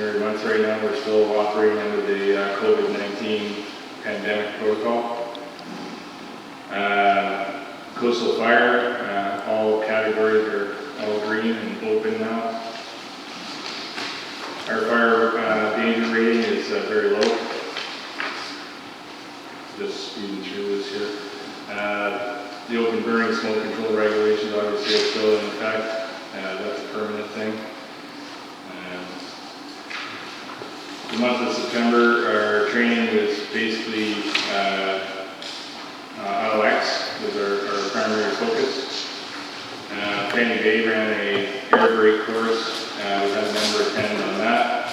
January month right now. We're still operating under the COVID-19 pandemic protocol. Coastal fire, all categories are all green and open now. Our fire danger rating is very low. Just speeding through this here. The open burning smoke control regulations obviously are still in effect. That's a permanent thing. The month of September, our training was basically OX was our primary focus. Fanny Bay ran a air brake course. We had a member attend on that.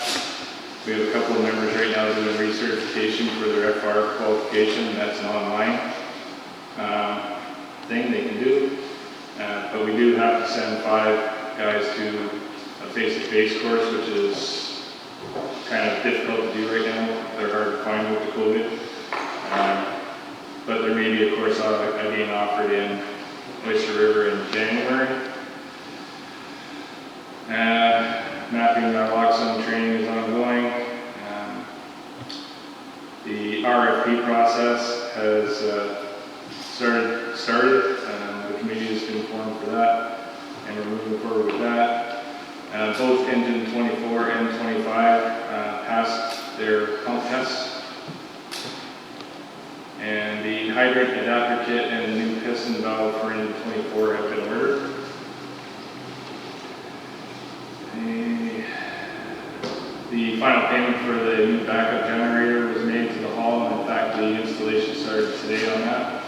We have a couple of members right now doing recertification for their FR qualification. That's an online thing they can do. But we do have to send 5 guys to a face-to-face course, which is kind of difficult to do right now. They're hard to find with the COVID. But there may be a course being offered in Oyster River in January. Mapping our lock zone training is ongoing. The RFP process has started. The committee has been formed for that, and we're moving forward with that. Both engine 24 and 25 passed their pump tests. And the hydrant adapter kit and the new piston valve for engine 24 have been ordered. The final payment for the new backup generator was made to the hall, and in fact the installation started today on that.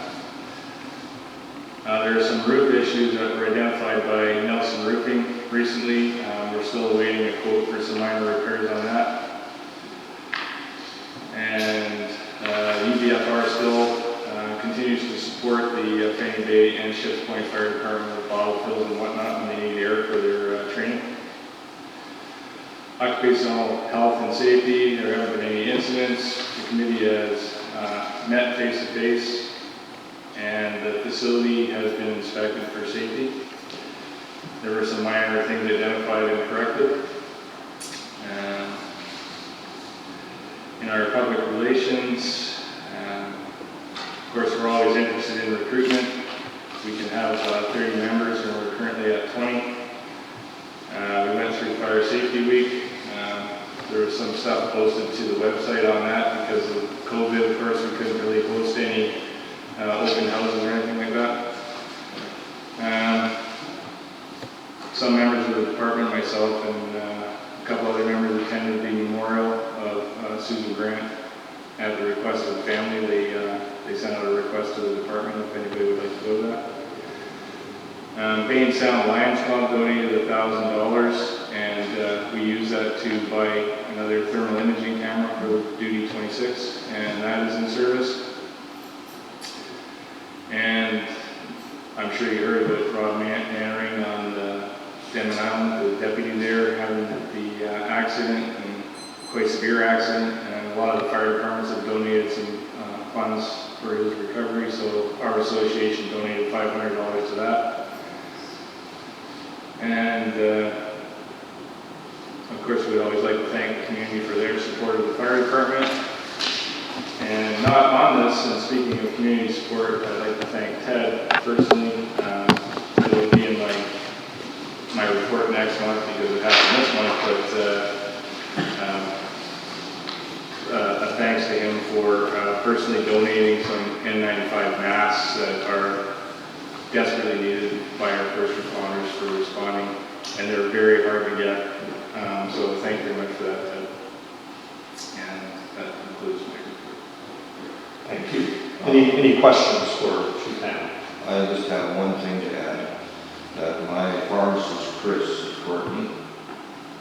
There are some roof issues that were identified by Nelson Roofing recently. We're still awaiting a quote for some minor repairs on that. And UBFR still continues to support the Fanny Bay and Ships Point Fire Department with bottle fills and whatnot when they need air for their training. Occupational health and safety, there haven't been any incidents. The committee has met face-to-face, and the facility has been inspected for safety. There were some minor things identified and corrected. In our public relations, of course, we're always interested in recruitment. We can have 30 members, and we're currently at 20. We went through Fire Safety Week. There was some stuff posted to the website on that because of COVID. Of course, we couldn't really host any open houses or anything like that. Some members of the department, myself, and a couple other members attended the memorial of Susan Grant at the request of the family. They sent out a request to the department if anybody would like to go to that. Bay and Sound Lions Club donated $1,000, and we used that to buy another thermal imaging camera for Duty 26, and that is in service. And I'm sure you heard about Rob Mannering on Denman Island, the deputy there having the accident, and quite severe accident, and a lot of the fire departments have donated some funds for his recovery, so our association donated $500 to that. And of course, we'd always like to thank the community for their support of the fire department. And not on this, and speaking of community support, I'd like to thank Ted personally. It will be in my report next month because it happened this month, but a thanks to him for personally donating some N95 masks that are desperately needed by our first responders for responding, and they're very hard to get. So thank you very much for that, Ted. And that concludes my report. Thank you. Any questions for Chief Hanna? I just have one thing to add. That my pharmacist, Chris Courtney,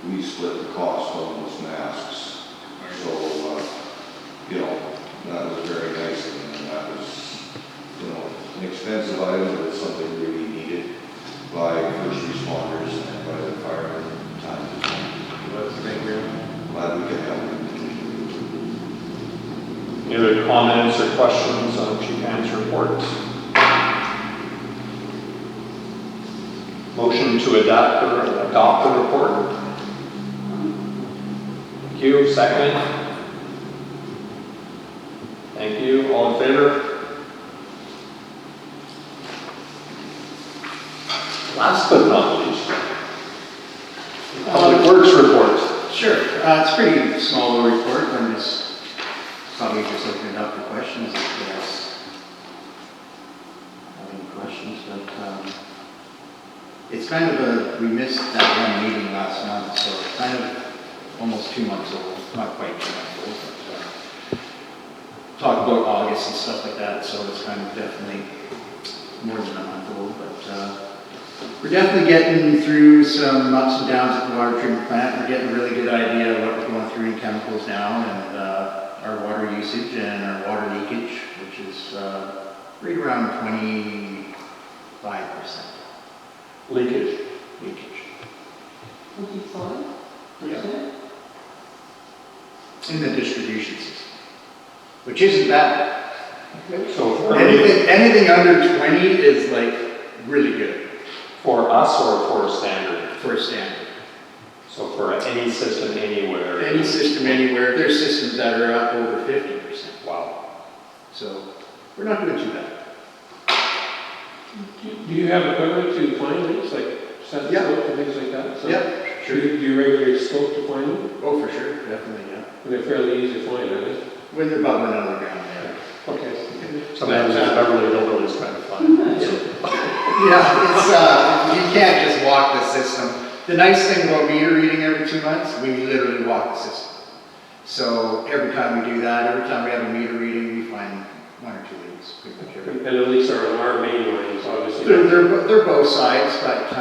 we split the cost on those masks. So, that was very nice of them, and that was, an expensive item, but it's something really needed by first responders and by the firemen time to time. Thank you. Glad we could help. Any other comments or questions on Chief Hanna's report? Motion to adopt the report. Thank you. Second? Thank you. All in favor? Last but not least, Public Works report. Sure. It's a pretty small little report. I'm just probably just opening it up for questions if you guys have any questions. But it's kind of we missed that one meeting last month, so it's kind of almost 2 months old. Not quite 2 months old, but talk about August and stuff like that. So it's kind of definitely more than a month old, but. We're definitely getting through some ups and downs at the water treatment plant. We're getting a really good idea of what we're going through in chemicals now and our water usage and our water leakage, which is right around 25%. Leakage. Leakage. 25%? Yeah. In the distribution system, which isn't bad. So for Anything under 20 is like really good. For us or for a standard? For a standard. So for any system anywhere? Any system anywhere. There's systems that are up over 50%. Wow. So we're not doing too bad. Do you have equipment to find leaks, like sensor Yeah. scope and things like that? So Yep, Do you regularly scope to find them? Oh, for sure, definitely, yeah. And they're fairly easy to find, aren't they? When they're bubbling out of the ground, yeah. Okay. Sometimes it's Beverly Hill is kind of fun. Yeah, it's, you can't just walk the system. The nice thing about meter reading every 2 months, we literally walk the system. So every time we do that, every time we have a meter reading, we find 1 or 2 leaks, pretty much every. And the leaks are on our main lines, obviously. They're both sides, but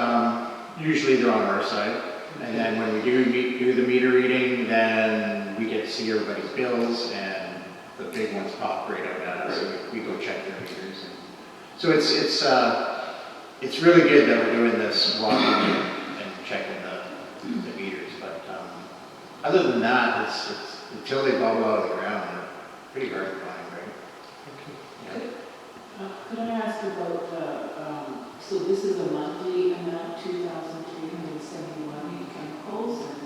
usually they're on our side. And then when we do the meter reading, then we get to see everybody's bills, and the big ones pop right out at us. So we go check their meters. And so it's really good that we're doing this walking and checking the meters. But other than that, it's until they bubble out of the ground, they're pretty hard to find, right? Yeah. Could I ask about so this is a monthly amount, 2,371 in chemicals and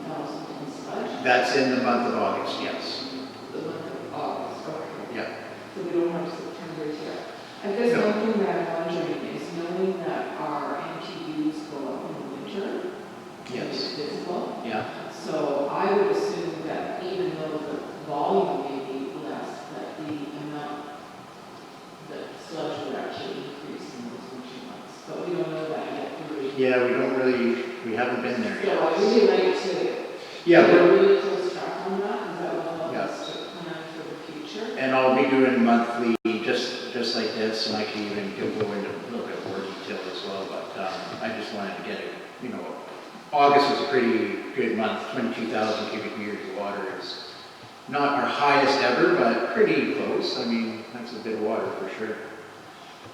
1,000 in sludge? That's in the month of August, yes. The month of August, okay. Yeah. So we don't have September yet. I guess No. one thing that I'm wondering is knowing that our MTUs go up in the winter. Yes. It's visible. Yeah. So I would assume that even though the volume may be less, that the amount that sludge would actually increase in those winter months. But we don't know that yet, do we? Yeah, we haven't been there So yet. I really like to Yeah, keep a we're, really close track on that, because that will help Yeah. us to plan for the future. and I'll be doing monthly, just like this, and I can even go into a little bit more detail as well, but I just wanted to get it, August was a pretty good month, 22,000 cubic meters of water is not our highest ever, but pretty close. I mean, that's a bit of water for sure.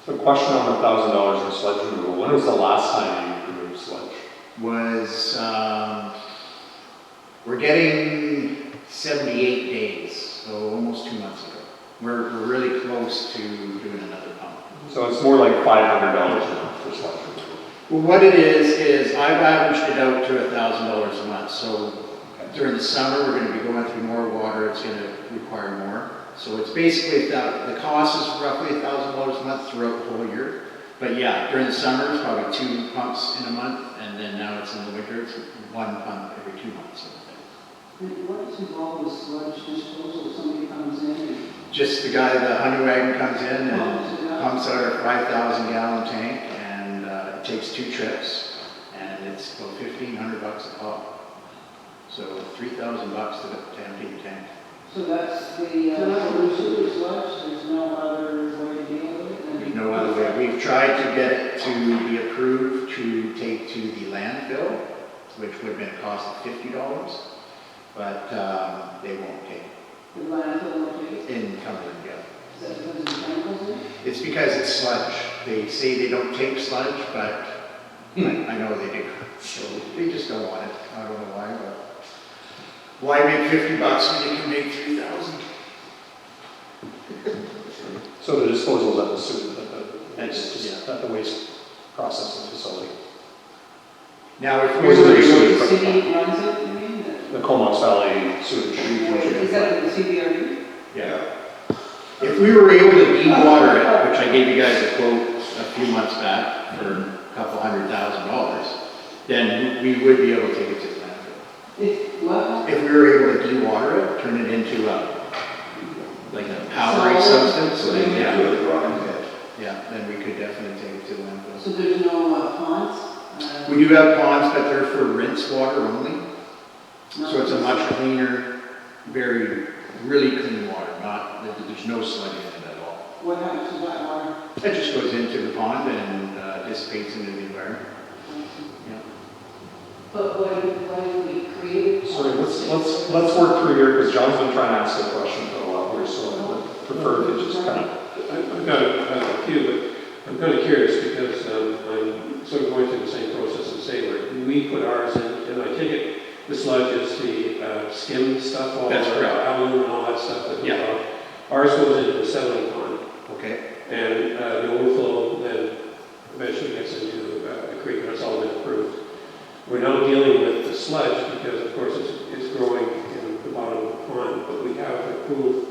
So question on $1,000 in sludge removal. When was the last time you removed sludge? Was, we're getting 78 days, so almost 2 months ago. We're really close to doing another pump. So it's more like $500 a month for sludge removal. Well, what it is I've averaged it out to $1,000 a month. So during the summer, we're going to be going through more water. It's going to require more. So it's basically, the cost is roughly $1,000 a month throughout the whole year. But yeah, during the summer, it's probably 2 pumps in a month. And then now it's in the winter, it's 1 pump every 2 months. And what is involved with sludge disposal? Somebody comes in and Just the guy, the honey wagon comes in and pumps out a 5,000 gallon tank, and it takes 2 trips, and it's about $1,500 a pop. So $3,000 to empty the tank. so that's the sewer sludge. There's no other way to deal with it. There's no other way. We've tried to get it to be approved to take to the landfill, which would have been a cost of $50, but they won't take The landfill will take it in Cumberland, yeah. Is that because of the chemicals in it? It's because it's sludge. They say they don't take sludge, but I know they do. So they just don't want it. I don't know why, but why make $50 when you can make 3,000? So the disposal is at the sewer, That's- just at the waste processing facility. Now, if we Was were it to usually- go, The city runs it, you mean? the Comox Valley sewage regional Is treatment that plant. the CBRD? Yeah. If we were able to de-water it, which I gave you guys a quote a few months back for a couple $100,000, then we would be able to take it to the landfill. If, what? If we were able to de-water it, turn it into like a powdery Solid? substance, so then, yeah, Do it right ahead. yeah, then we could definitely take it to the landfill. So there's no ponds? We do have ponds, but they're for rinse water only, so it's a much cleaner, really clean water, there's no sludge in it at all. What happens to that water? It just goes into the pond and dissipates into the environment. Yeah. But why do we create? Sorry, let's work through here, because John's been trying to ask a question for a while here, so I would prefer if you just kind of. I've got a few, but I'm kind of curious because I'm sort of going through the same process as Sailor. We put ours in, and I take it the sludge is the skim stuff, all the That's correct. aluminum and all that stuff that we Yeah. bought. Ours goes into the settling pond, Okay. and the overflow then eventually gets into the creek, and it's all been approved. We're now dealing with the sludge because, of course, it's growing in the bottom of the pond, but we have approved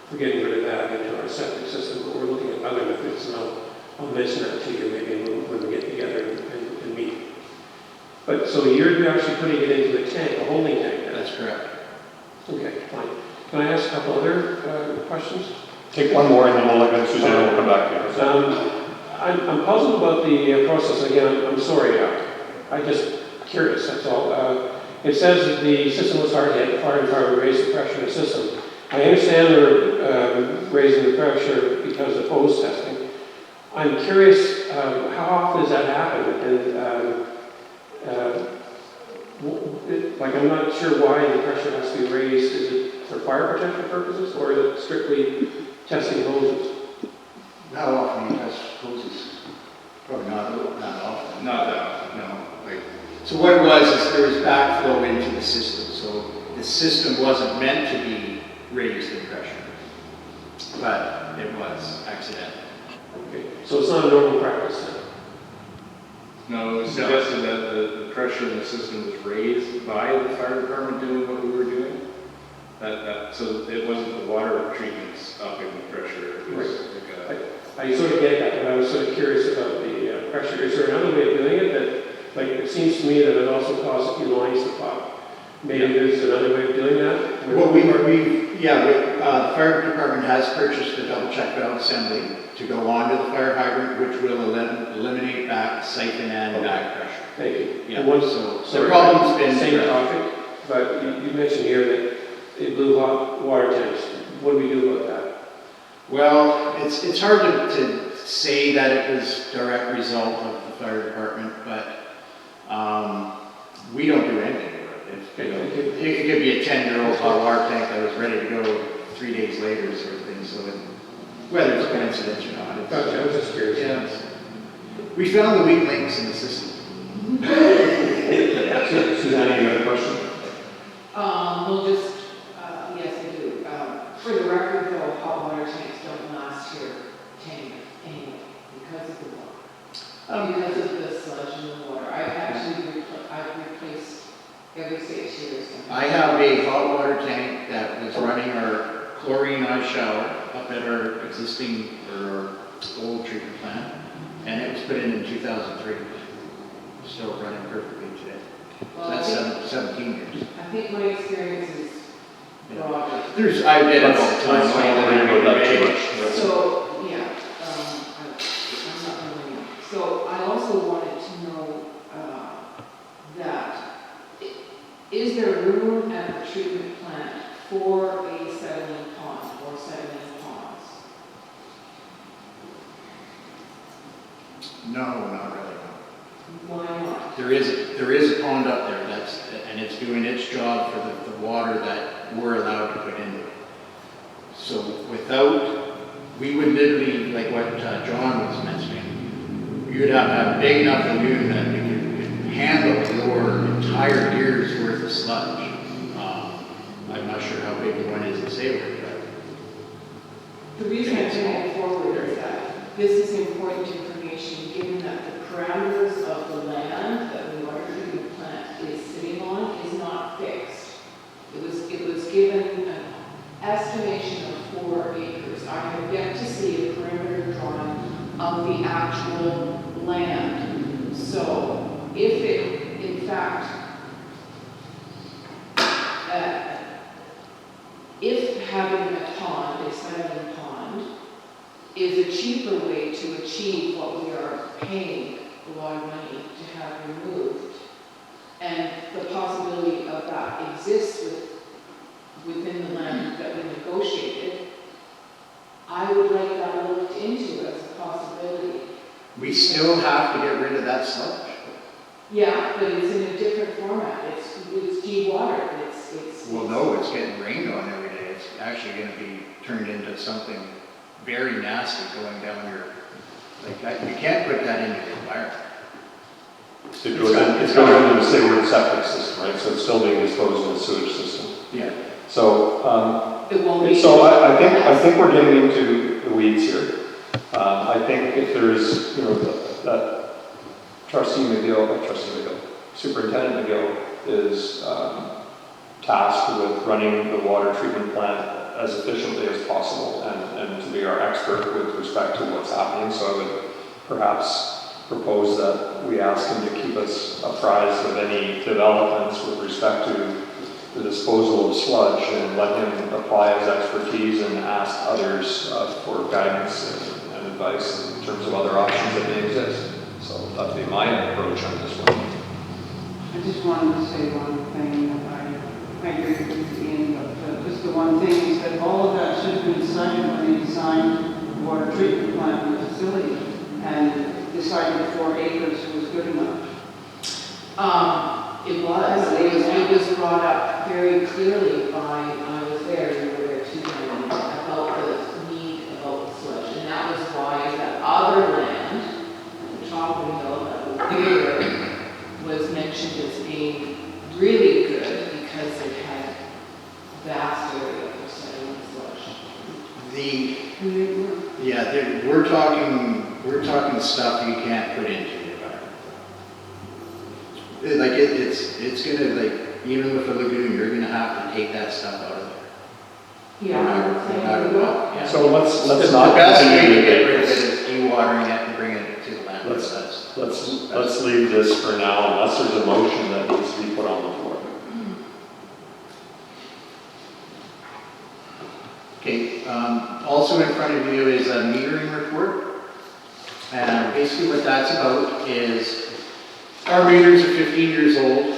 for getting rid of that into our septic system, but we're looking at other methods, and I'll mention that to you maybe when we get together and meet. But, so you're actually putting it into a tank, a holding tank then? That's correct. Okay, fine. Can I ask a couple other questions? Take one more, and then Suzanne will come back to you. I'm puzzled about the process. Again, I'm sorry, I'm just curious, that's all. It says that the system was hard hit, the fire department raised the pressure in the system. I understand they're raising the pressure because of hose testing. I'm curious, how often does that happen? And like, I'm not sure why the pressure has to be raised. Is it for fire protection purposes, or is it strictly testing hoses? How often do you test hoses? Probably not often. Not that often, no. So what it was is there was backflow into the system. So the system wasn't meant to be raised in pressure, but it was accidental. Okay, so it's not a normal practice then? No, it was suggested that the pressure in the system was raised by the fire department doing what we were doing. So it wasn't the water treatments upping the pressure. It was like I sort of get that, but I was sort of curious about the pressure. Is there another way of doing it that, like, it seems to me that it also caused a few lines to pop? Maybe there's another way of doing that? Well, the fire department has purchased a double check valve assembly to go onto the fire hydrant, which will eliminate back siphon and back pressure. Thank you. Yeah, And one- so sorry, the problem's been same addressed. topic, but you mentioned here that it blew hot water tanks. What do we do about that? Well, it's hard to say that it was direct result of the fire department, but we don't do anything with it. It could be a 10-year-old hot water tank that was ready to go 3 days later, sort of thing. So whether it's coincidence or not, Gotcha, I was just curious. yeah. We found the weak links in the system. Suzanne, any other question? Well, just, yes, I do. For the record, though, hot water tanks don't last here 10 years anyway, because of the water. Because of the sludge in the water. I've replaced every 6 years. I have a hot water tank that was running our chlorine shower up at our existing, or our old treatment plant, and it was put in 2003. Still running perfectly today. Well, So I that's think, 17 years. I think my experience is broader. I did it all the Let's time. not worry about that too much. So, yeah, I'm not really, so I also wanted to know, that, is there room at the treatment plant for a settling pond or settling ponds? No, not really. Why not? There is a pond up there and it's doing its job for the water that we're allowed to put into it. So we would literally, like what John was mentioning, you'd have to have a big enough lagoon that we could handle your entire year's worth of sludge. I'm not sure how big the one is in Sailor, The reason I bring it forward is that this is important information, given that the parameters of the land that the water treatment plant is sitting on is not fixed. given an estimation of 4 acres. I have yet to see a perimeter drawing of the actual land. So if it, in fact, if having a pond, a settling pond, is a cheaper way to achieve what we are paying a lot of money to have removed, and the possibility of that exists within the land that we negotiated, I would like that looked into as a possibility. We still have to get rid of that sludge. Yeah, but it's in a different format. It's de-watered. Well, no, it's getting rained on every day. It's actually gonna be turned into something very nasty going down your, you can't put that into the environment. It's going into the sewer septic system, right? So it's still being disposed in the sewage system. Yeah. So, It won't be. so I think we're getting into the weeds here. I think if there's, that Superintendent McGill is tasked with running the water treatment plant as efficiently as possible and to be our expert with respect to what's happening. So I would perhaps propose that we ask him to keep us apprised of any developments with respect to the disposal of sludge and let him apply his expertise and ask others for guidance and advice in terms of other options that may exist. So that'd be my approach on this one. I just wanted to say one thing. I agree with Ian, but just the one thing is that all of that should have been decided when they designed the water treatment plant and the facility and decided 4 acres was good enough. It was brought up very clearly by, I was there, you were there too, about the need about sludge. And that was why that other land, the top of the hill that was bigger, was mentioned as being really good because it had vast area for settling sludge. We're talking stuff you can't put into the environment. It's gonna, even with the lagoon, you're gonna have to take that stuff out of there. Yeah. No matter what. Yeah. So let's The not best way continue to to get rid get of it this. is dewatering it and bringing it to the land. Let's leave this for now unless there's a motion that needs to be put on the floor. Okay, also in front of you is a metering report. And basically what that's about is our meters are 15 years old.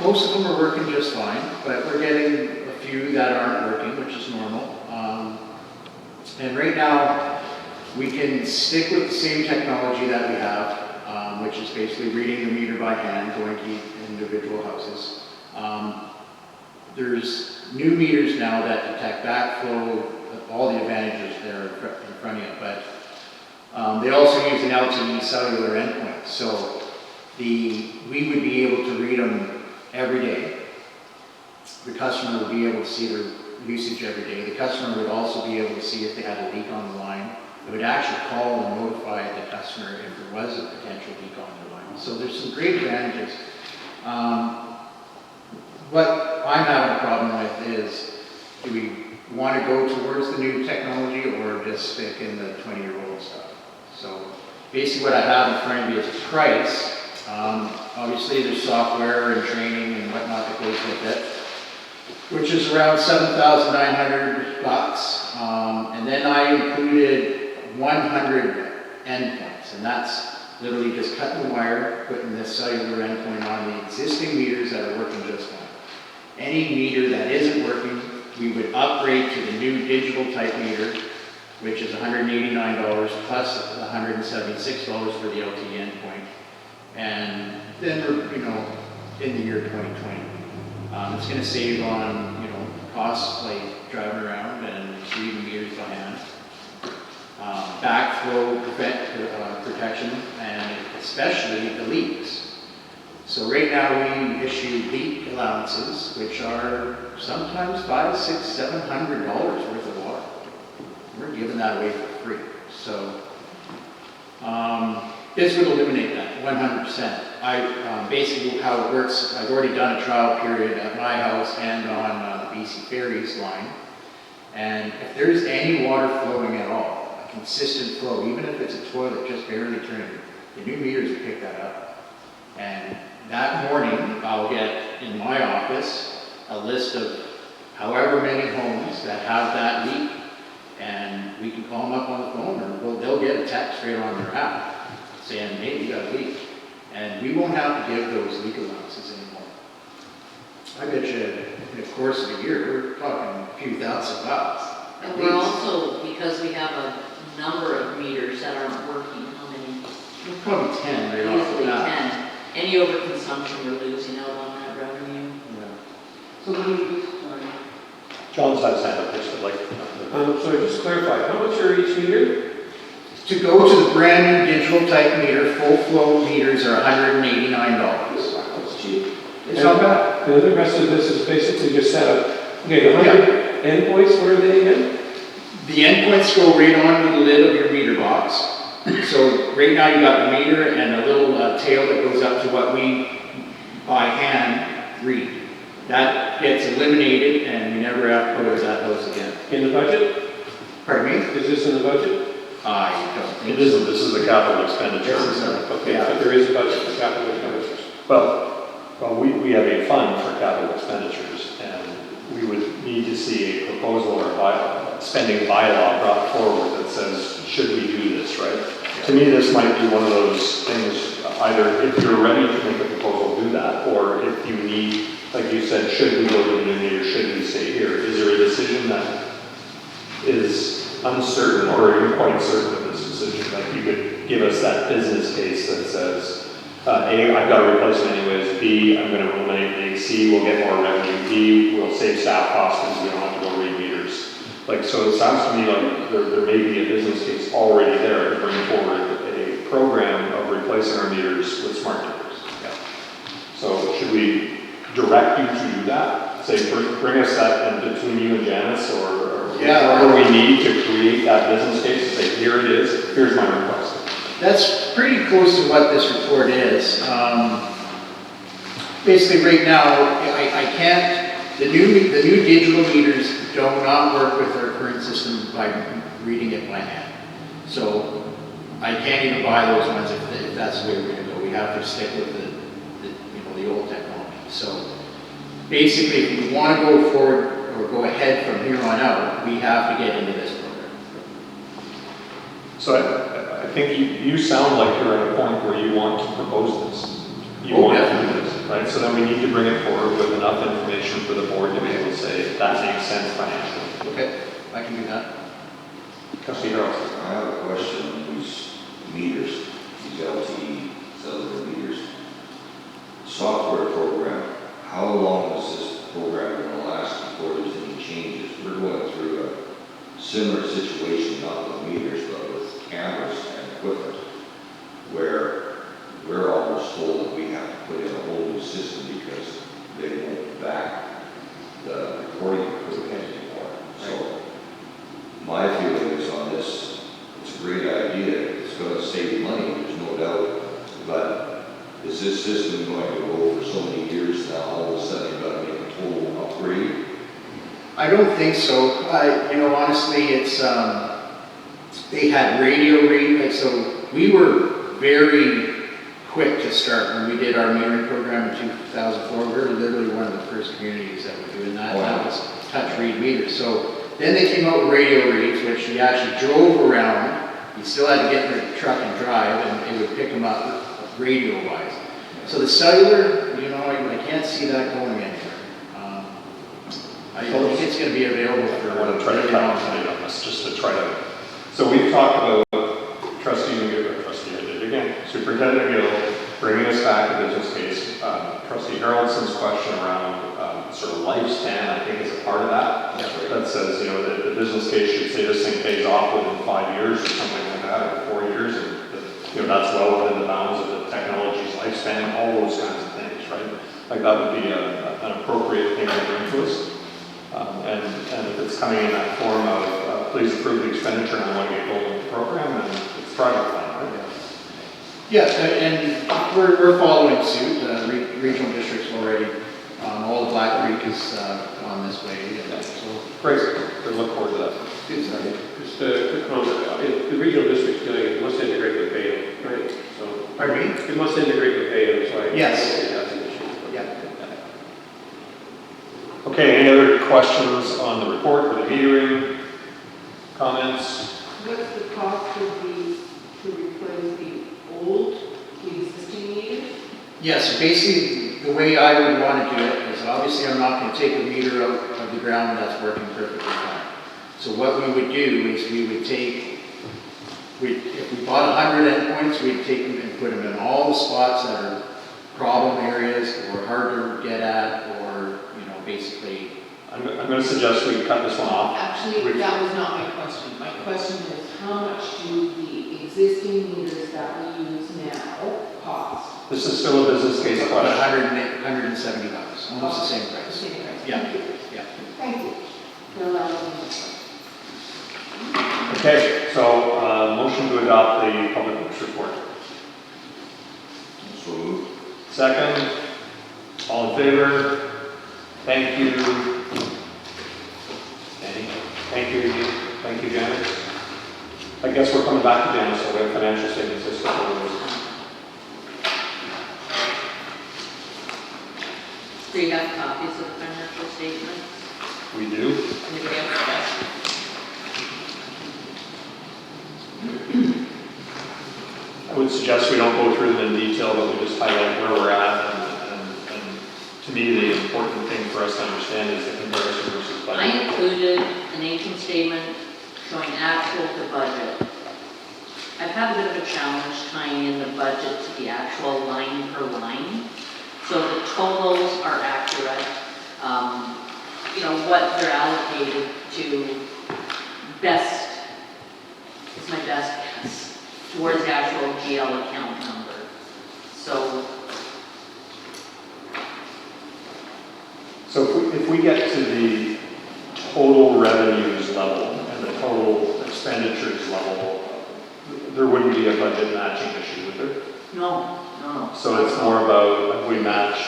Most of them are working just fine, but we're getting a few that aren't working, which is normal. And right now, we can stick with the same technology that we have, which is basically reading the meter by hand, going to each individual houses. There's new meters now that detect backflow, all the advantages there in front of you, but they also use an LTE cellular endpoint. So we would be able to read them every day. The customer would be able to see their usage every day. The customer would also be able to see if they had a leak on the line. It would actually call and notify the customer if there was a potential leak on the line. So there's some great advantages. What I'm having a problem with is, do we want to go towards the new technology or just stick in the 20-year-old stuff? So basically what I have in front of you is a price. Obviously there's software and training and whatnot that goes with it, which is around $7,900. And then I included 100 endpoints, and that's literally just cutting the wire, putting this cellular endpoint on the existing meters that are working just fine. Any meter that isn't working, we would upgrade to the new digital type meter, which is $189 plus $176 for the LTE endpoint. And then we're, in the year 2020. It's going to save on, costs like driving around and reading meters by hand. Backflow protection, and especially the leaks. So right now we issue leak allowances, which are sometimes $500, $600, $700 worth of water. We're giving that away for free. So this would eliminate that 100%. basically how it works, I've already done a trial period at my house and on the BC Ferries line. And if there's any water flowing at all, a consistent flow, even if it's a toilet just barely turning, the new meters will pick that up. And that morning, I'll get in my office a list of however many homes that have that leak, and we can call them up on the phone, or they'll get a text right on their app saying, hey, you got a leak. And we won't have to give those leak allowances anymore. I bet you in the course of a year, we're talking a few $1,000 at And we're least. also, because we have a number of meters that aren't working, how many? Probably 10 right off the Easily bat. 10. Any overconsumption, we're losing out on that revenue. So let me just, John's had his hand up, just like, So just clarify, how much are each meter? To go to the brand new digital type meter, full flow meters are $189. That's cheap. It's not bad. And the rest of this is basically just set up. Okay, the 100 endpoints, what are they again? The endpoints go right onto the lid of your meter box. So right now you got the meter and a little tail that goes up to what we by hand read. That gets eliminated and we never have to go to that house again. In the budget? Pardon me? Is this in the budget? I don't think it isn't, this is a capital expenditure. This is Okay, Yeah. but there is a budget for capital expenditures. Well, we have a fund for capital expenditures, and we would need to see a proposal or spending bylaw brought forward that says, should we do this, right? To me, this might be one of those things, either if you're ready to make a proposal, do that, or if you need, like you said, should we go to the new meter, should we stay here? Is there a decision that is uncertain, or are you quite certain of this decision? Like you could give us that business case that says, A, I've got to replace it anyways. B, I'm going to eliminate the C, we'll get more revenue. D, we'll save staff costs because we don't have to go read meters. Like, so it sounds to me like there may be a business case already there to bring forward a program of replacing our meters with smart meters. Yeah. So should we direct you to do that? Say, bring us that in between you and Janice, or whatever we need to create that business case and say, here it is, here's my request. That's pretty close to what this report is. Basically, right now, I can't, the new digital meters do not work with our current system by reading it by hand. So I can't even buy those ones if that's the way we're gonna go. We have to stick with the old technology. So basically, if we want to go forward or go ahead from here on out, we have to get into this program. So I think you sound like you're at a point where you want to propose this. You want to do this, right? So then we need to bring it forward with enough information for the board to be able to say, that makes sense financially. Okay, I can do that. Trustee Harold. I have a question on these meters, these LTE cellular meters. Software program, how long is this program going to last before there's any changes? We're going through a similar situation, not with meters, but with cameras and equipment, where we're almost told that we have to put in a whole new system because they won't back the recording equipment anymore. So my feeling is on this, it's a great idea, it's going to save money, there's no doubt, but is this system going to go for so many years now, all of a sudden you've got to make a total upgrade? I don't think so. Honestly, it's, they had radio read, like, so we were very quick to start when we did our metering program in 2004. We were literally one of the first communities that were doing that. Wow. That was touch read meters. So then they came out with radio reads, which you actually drove around. You still had to get in the truck and drive, and it would pick them up radio-wise. So the cellular, I can't see that going anywhere. I think it's going to be available for I want to try to really cut long off time. on this, just to try to. So we've talked about Superintendent Gill bringing us back a business case. Trustee Harrelson's question around sort of lifespan, I think, is a part of that. Yeah. That says, the business case should say this thing pays off within 5 years or something like that, or 4 years, and that's well within the bounds of the technology's lifespan, all those kinds of things, right? Like that would be an appropriate thing to bring to us. And if it's coming in that form of please approve the expenditure and I want to get going with the program, and it's project plan, right? Yeah, and we're following suit. Regional district's already, all of Black Creek is on this way, and so. Great, we look forward to that. It's, Just a quick comment, if the regional district's doing it, it must integrate with Baylor, right? So Pardon me? it must integrate with Baylor, so I. Yes. I think that's an issue. Yeah. Okay, any other questions on the report or the metering? Comments? What's the cost of to replace the existing meters? Yeah, so basically, the way I would want to do it is, obviously, I'm not going to take a meter out of the ground that's working perfectly fine. So what we would do is we would take, if we bought 100 endpoints, we'd take them and put them in all the spots that are problem areas or hard to get at, or, basically. I'm going to suggest we cut this one off. Actually, that was not my question. My question is, how much do the existing meters that we use now cost? This is still a business case About question. $170, almost the same The price. same price. Yeah. Thank you. Yeah. Thank you. No, that wasn't my question. Okay, so motion to adopt the public works report. So moved. Second, all in favor? Thank you. Danny. Thank you, Edie. Thank you, Janice. I guess we're coming back to Janice, so we have financial statements this couple. Do you have copies of the financial statements? We do. Anybody have questions? I would suggest we don't go through them in detail, but we just highlight where we're at. And to me, the important thing for us to understand is the comparison versus budget. I included an income statement showing actual to budget. I've had a bit of a challenge tying in the budget to the actual line per line. So the totals are accurate. What they're allocated to best, is my best guess, towards the actual GL account number. So if we get to the total revenues level and the total expenditures level, there wouldn't be a budget matching issue, would there? no. So it's more about if we match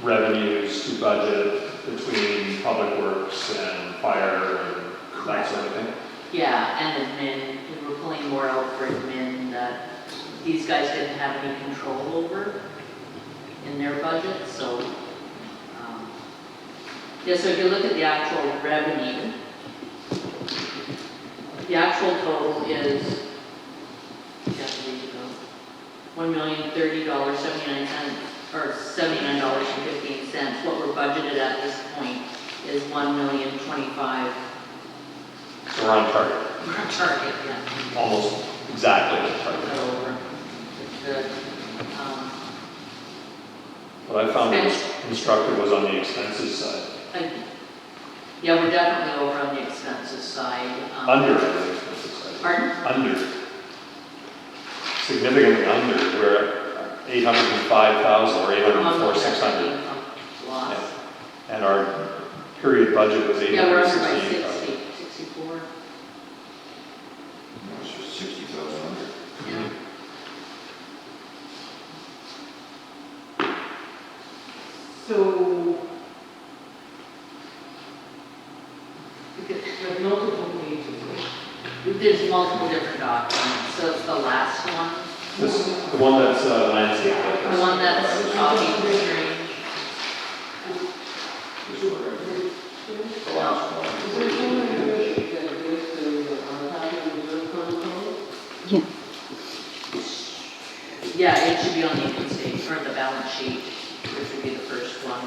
revenues to budget between public works and fire and that sort of thing. Yeah, and admin, we were pulling more out for admin that these guys didn't have any control over in their budget, so. So if you look at the actual revenue, the actual total is, $1,030,79, or $79.15. What we're budgeted at this point is $1,025,000. So we're on target, We're on target, yeah. almost exactly on target. Over. Good. What I found instructive was on the expenses side. Yeah, we're definitely over on the expenses side. Under the expenses side. Pardon? Under. Significantly under. We're at 805,000 or 804,600. Loss. Yeah. And our period budget was Yeah, we're under by 868,000. 64. It's just 60,000 under. Yeah. So, there's multiple pages. There's multiple different documents, so it's the last one. The one that's landscape. The one that's talking to strange. This one right here. The last one. Yeah, it should be on the income statement, or the balance sheet, which would be the first one.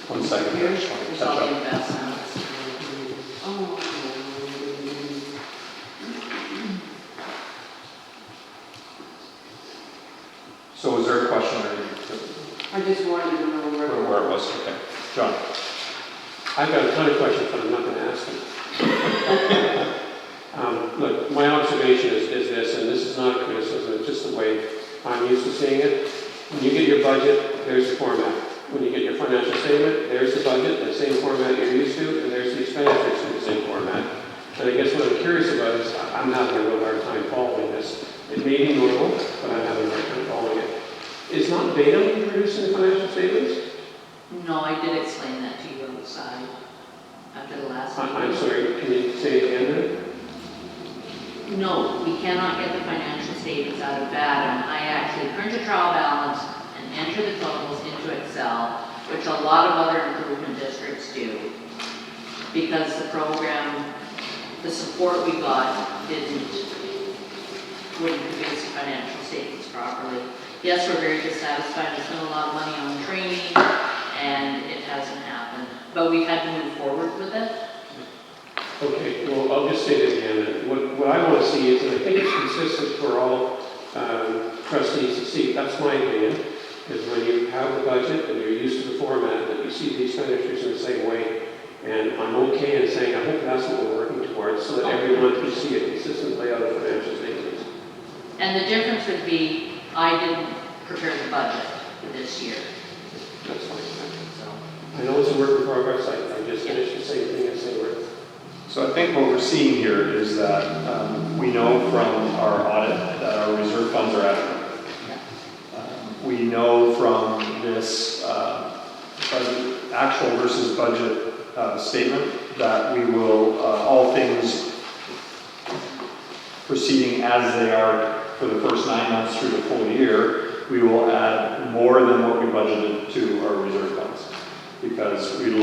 One second here, I just want to There's catch all the up. investments. So was there a question or I just wanted to know where it was? Okay. John? I've got a ton of questions, but I'm not going to ask them. Look, my observation is this, and this is not a criticism, it's just the way I'm used to seeing it. When you get your budget, there's the format. When you get your financial statement, there's the budget, the same format you're used to, and there's the expenditures in the same format. And I guess what I'm curious about is, I'm having a real hard time following this. It may be normal, but I'm having a hard time following it. Is not Batum producing the financial statements? No, I did explain that to you on the side after the last meeting. I'm sorry, can you say it again then? No, we cannot get the financial statements out of Batum. I actually print a trial balance and enter the totals into Excel, which a lot of other improvement districts do. Because the program, the support we got wouldn't produce the financial statements properly. Yes, we're very dissatisfied. We spent a lot of money on training and it hasn't happened. But we've had to move forward with it. Okay, well, I'll just say this again. What I want to see is, and I think it's consistent for all trustees to see, that's my opinion, is when you have the budget and you're used to the format, that you see the expenditures in the same way. And I'm okay in saying, I hope that's what we're working towards, so that everyone can see a consistent layout of financial statements. And the difference would be, I didn't prepare the budget this year. That's fine. So, I know it's a work in progress. I just finished the same thing as they were. So I think what we're seeing here is that we know from our audit that our reserve funds are adequate. We know from this budget, actual versus budget statement that we will, all things proceeding as they are for the first 9 months through the full year, we will add more than what we budgeted to our reserve funds. Because we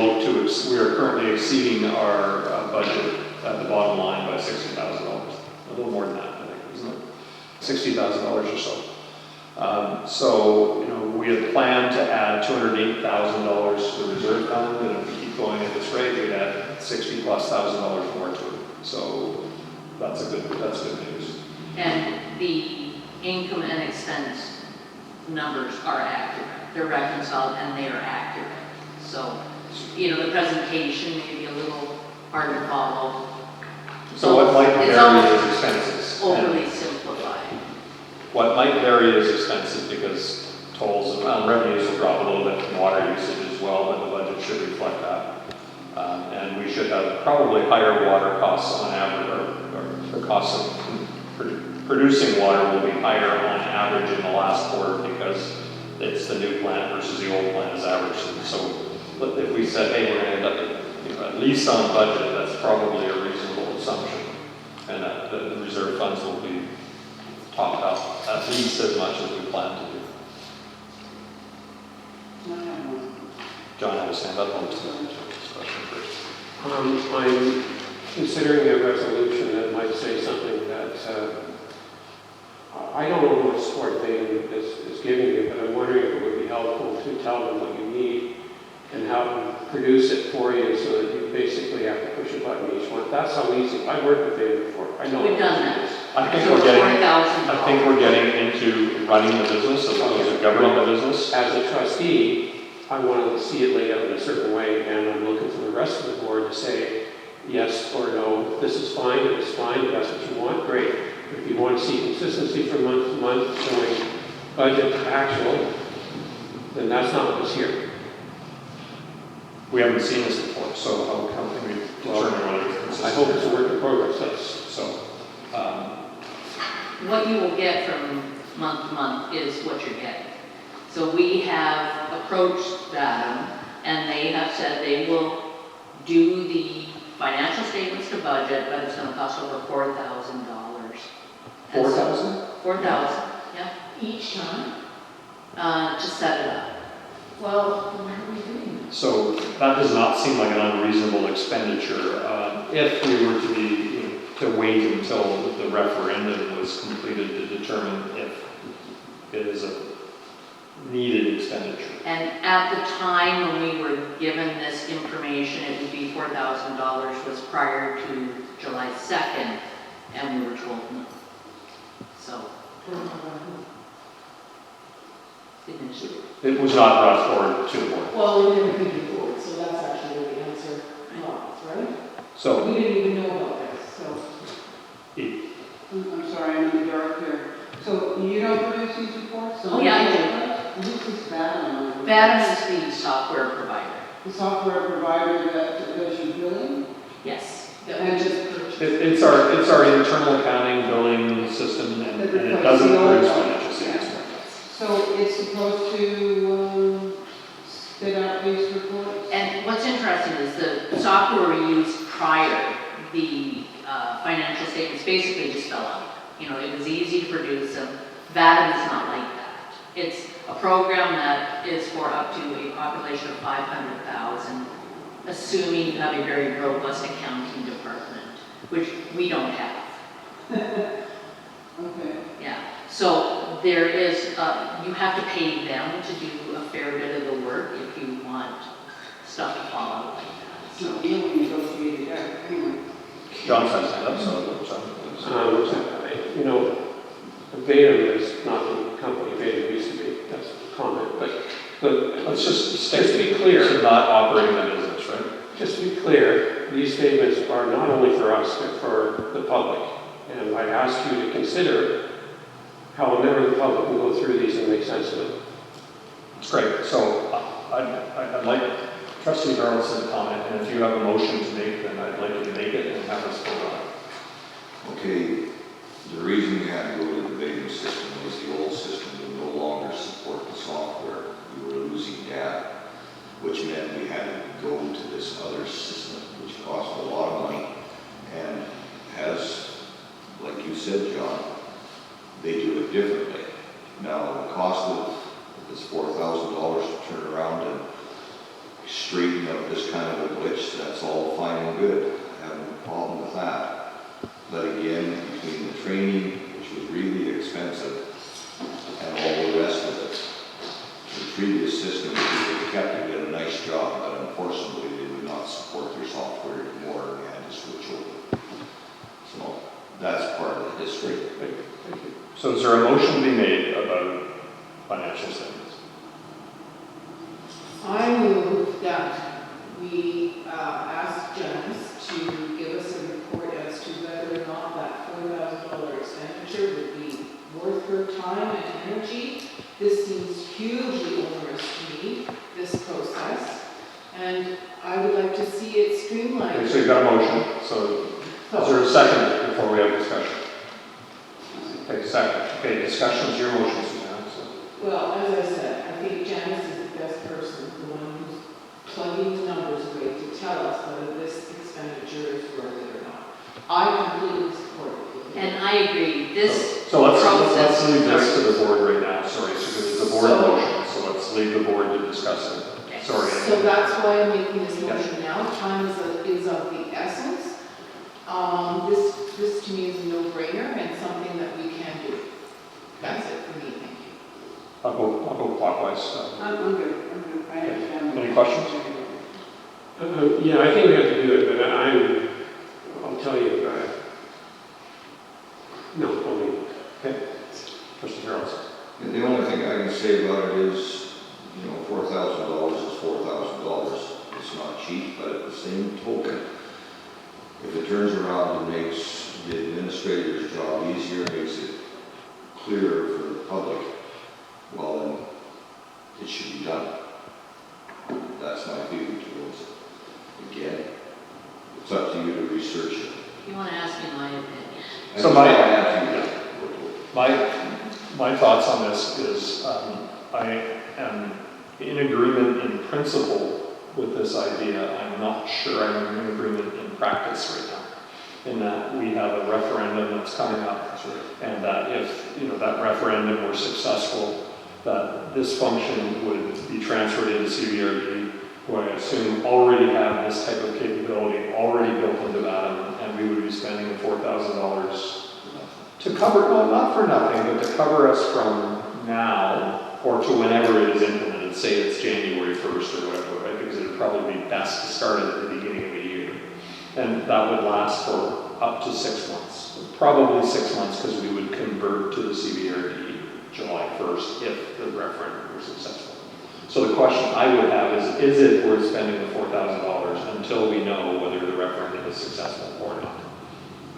are currently exceeding our budget at the bottom line by $60,000. A little more than that, I think, isn't it? $60,000 or so. So, we had planned to add $208,000 to the reserve fund, and if we keep going at this rate, we'd add $60,000+ more to it. So that's good news. and the income and expense numbers are accurate. They're reconciled and they are accurate. So, the presentation may be a little hard to follow. So what might It's vary almost is expenses. overly simplified. What might vary is expenses because tolls and revenues will drop a little bit from water usage as well, but the budget should reflect that. And we should have probably higher water costs on average, or the cost of producing water will be higher on average in the last quarter because it's the new plant versus the old plant is averaged. So if we said, hey, we're going to end up at least on budget, that's probably a reasonable assumption. And that the reserve funds will be topped up at least as much as we plan to do. John had his hand up on this question first. I'm considering a resolution that might say something that I don't know what support they is giving you, but I'm wondering if it would be helpful to tell them what you need and how to produce it for you so that you basically have to push a button each month. That's how easy. I've worked with them before. I know. We've done that. I think So we're $4,000. getting into running the business as opposed to governing the business. As a trustee, I want to see it laid out in a certain way, and I'm looking for the rest of the board to say yes or no. This is fine, if it's fine, if that's what you want, great. If you want to see consistency from month to month, showing budget to actual, then that's not what's here. We haven't seen this before, so how can we determine whether it's consistent? I hope it's a work in progress, that's, So, What you will get from month to month is what you're getting. So we have approached them, and they have said they will do the financial statements to budget, but it's gonna cost over $4,000. 4,000? 4,000, yeah, Each time? to set it up. Well, why are we doing that? So that does not seem like an unreasonable expenditure. If we were to be, to wait until the referendum was completed to determine if it is a needed expenditure. And at the time when we were given this information, it would be $4,000 was prior to July 2nd, and we were told no. So, administrative. It was not brought forward to the board. Well, we didn't think it forward, so that's actually where the answer lies, right? So, We didn't even know about this, so. I'm sorry, I'm in the dark here. So you don't produce these reports? Oh, yeah, I do. Who's this Batum? Batum is the software provider. The software provider that does your billing? Yes. that we just purchased. It's our internal accounting billing system, and it doesn't produce financial statements. So it's supposed to spit out these reports? And what's interesting is the software we used prior, the financial statements basically just fell out. You know, it was easy to produce them. VADM is not like that. It's a program that is for up to a population of 500,000, assuming you have a very robust accounting department, which we don't have. Okay. Yeah, so there is, you have to pay them to do a fair bit of the work if you want stuff to fall out like that. So you negotiated out, anyway. John says that, so, You know, Vader is not the company Vader used to be, that's a comment, but let's just Just to be clear. to not operating the business, right? just to be clear, these statements are not only for us, they're for the public. And I ask you to consider how a member of the public can go through these and make sense of it. It's great. So I'd like Trustee Harrelson to comment, and if you have a motion to make, then I'd like you to make it and have us vote on it. Okay, the reason we had to go to the bidding system was the old system would no longer support the software. We were losing data, which meant we had to go to this other system, which cost a lot of money and has, like you said, John, they do it differently. Now, the cost of this $4,000 to turn around and straighten up this kind of a glitch, that's all fine and good. I have no problem with that. But again, between the training, which was really expensive, and all the rest of it, the previous system, they kept it, did a nice job, but unfortunately, they would not support their software anymore, and we had to switch over. So that's part of the history. Thank you. So is there a motion to be made about financial statements? I move that we ask Janice to give us a report as to whether or not that $4,000 expenditure would be worth her time and energy. This seems hugely onerous to me, this process, and I would like to see it streamlined. Okay, so you've got a motion. So is there a second before we have discussion? Okay, second. Okay, discussion is your motion, Suzanne. So. Well, as I said, I think Janice is the best person, the one who's plugging the numbers away to tell us whether this expenditure is worth it or not. I completely support it. And I agree, this So let's process. leave this to the board right now, sorry, so because it's a board motion, so let's leave the board to discuss it. Okay. Sorry. So that's why I'm making this motion now. Time is of the essence. This to me is a no-brainer and something that we can do. That's it for me, thank you. I'll go clockwise. I'm good, I understand. Any questions? Yeah, I think we have to do it, but I'll tell you, no, only. Okay. Mr. Harrelson. And the only thing I can say about it is, you know, $4,000 is $4,000. It's not cheap, but at the same token, if it turns around and makes the administrator's job easier, makes it clearer for the public, well then, it should be done. That's my feeling towards it. Again, it's up to you to research it. You want to ask me my opinion? So And my- I have to, My thoughts on this is I am in agreement in principle with this idea. I'm not sure I'm in agreement in practice right now. In that we have a referendum that's coming up, and that if that referendum were successful, that this function would be transferred into CBRD, who I assume already have this type of capability already built into that, and we would be spending the $4,000 to cover, well, not for nothing, but to cover us from now or to whenever it is implemented, say it's January 1st or whatever, right? Because it would probably be best to start at the beginning of the year. And that would last for up to 6 months, probably 6 months, because we would convert to the CBRD July 1st if the referendum were successful. So the question I would have is it worth spending the $4,000 until we know whether the referendum is successful or not?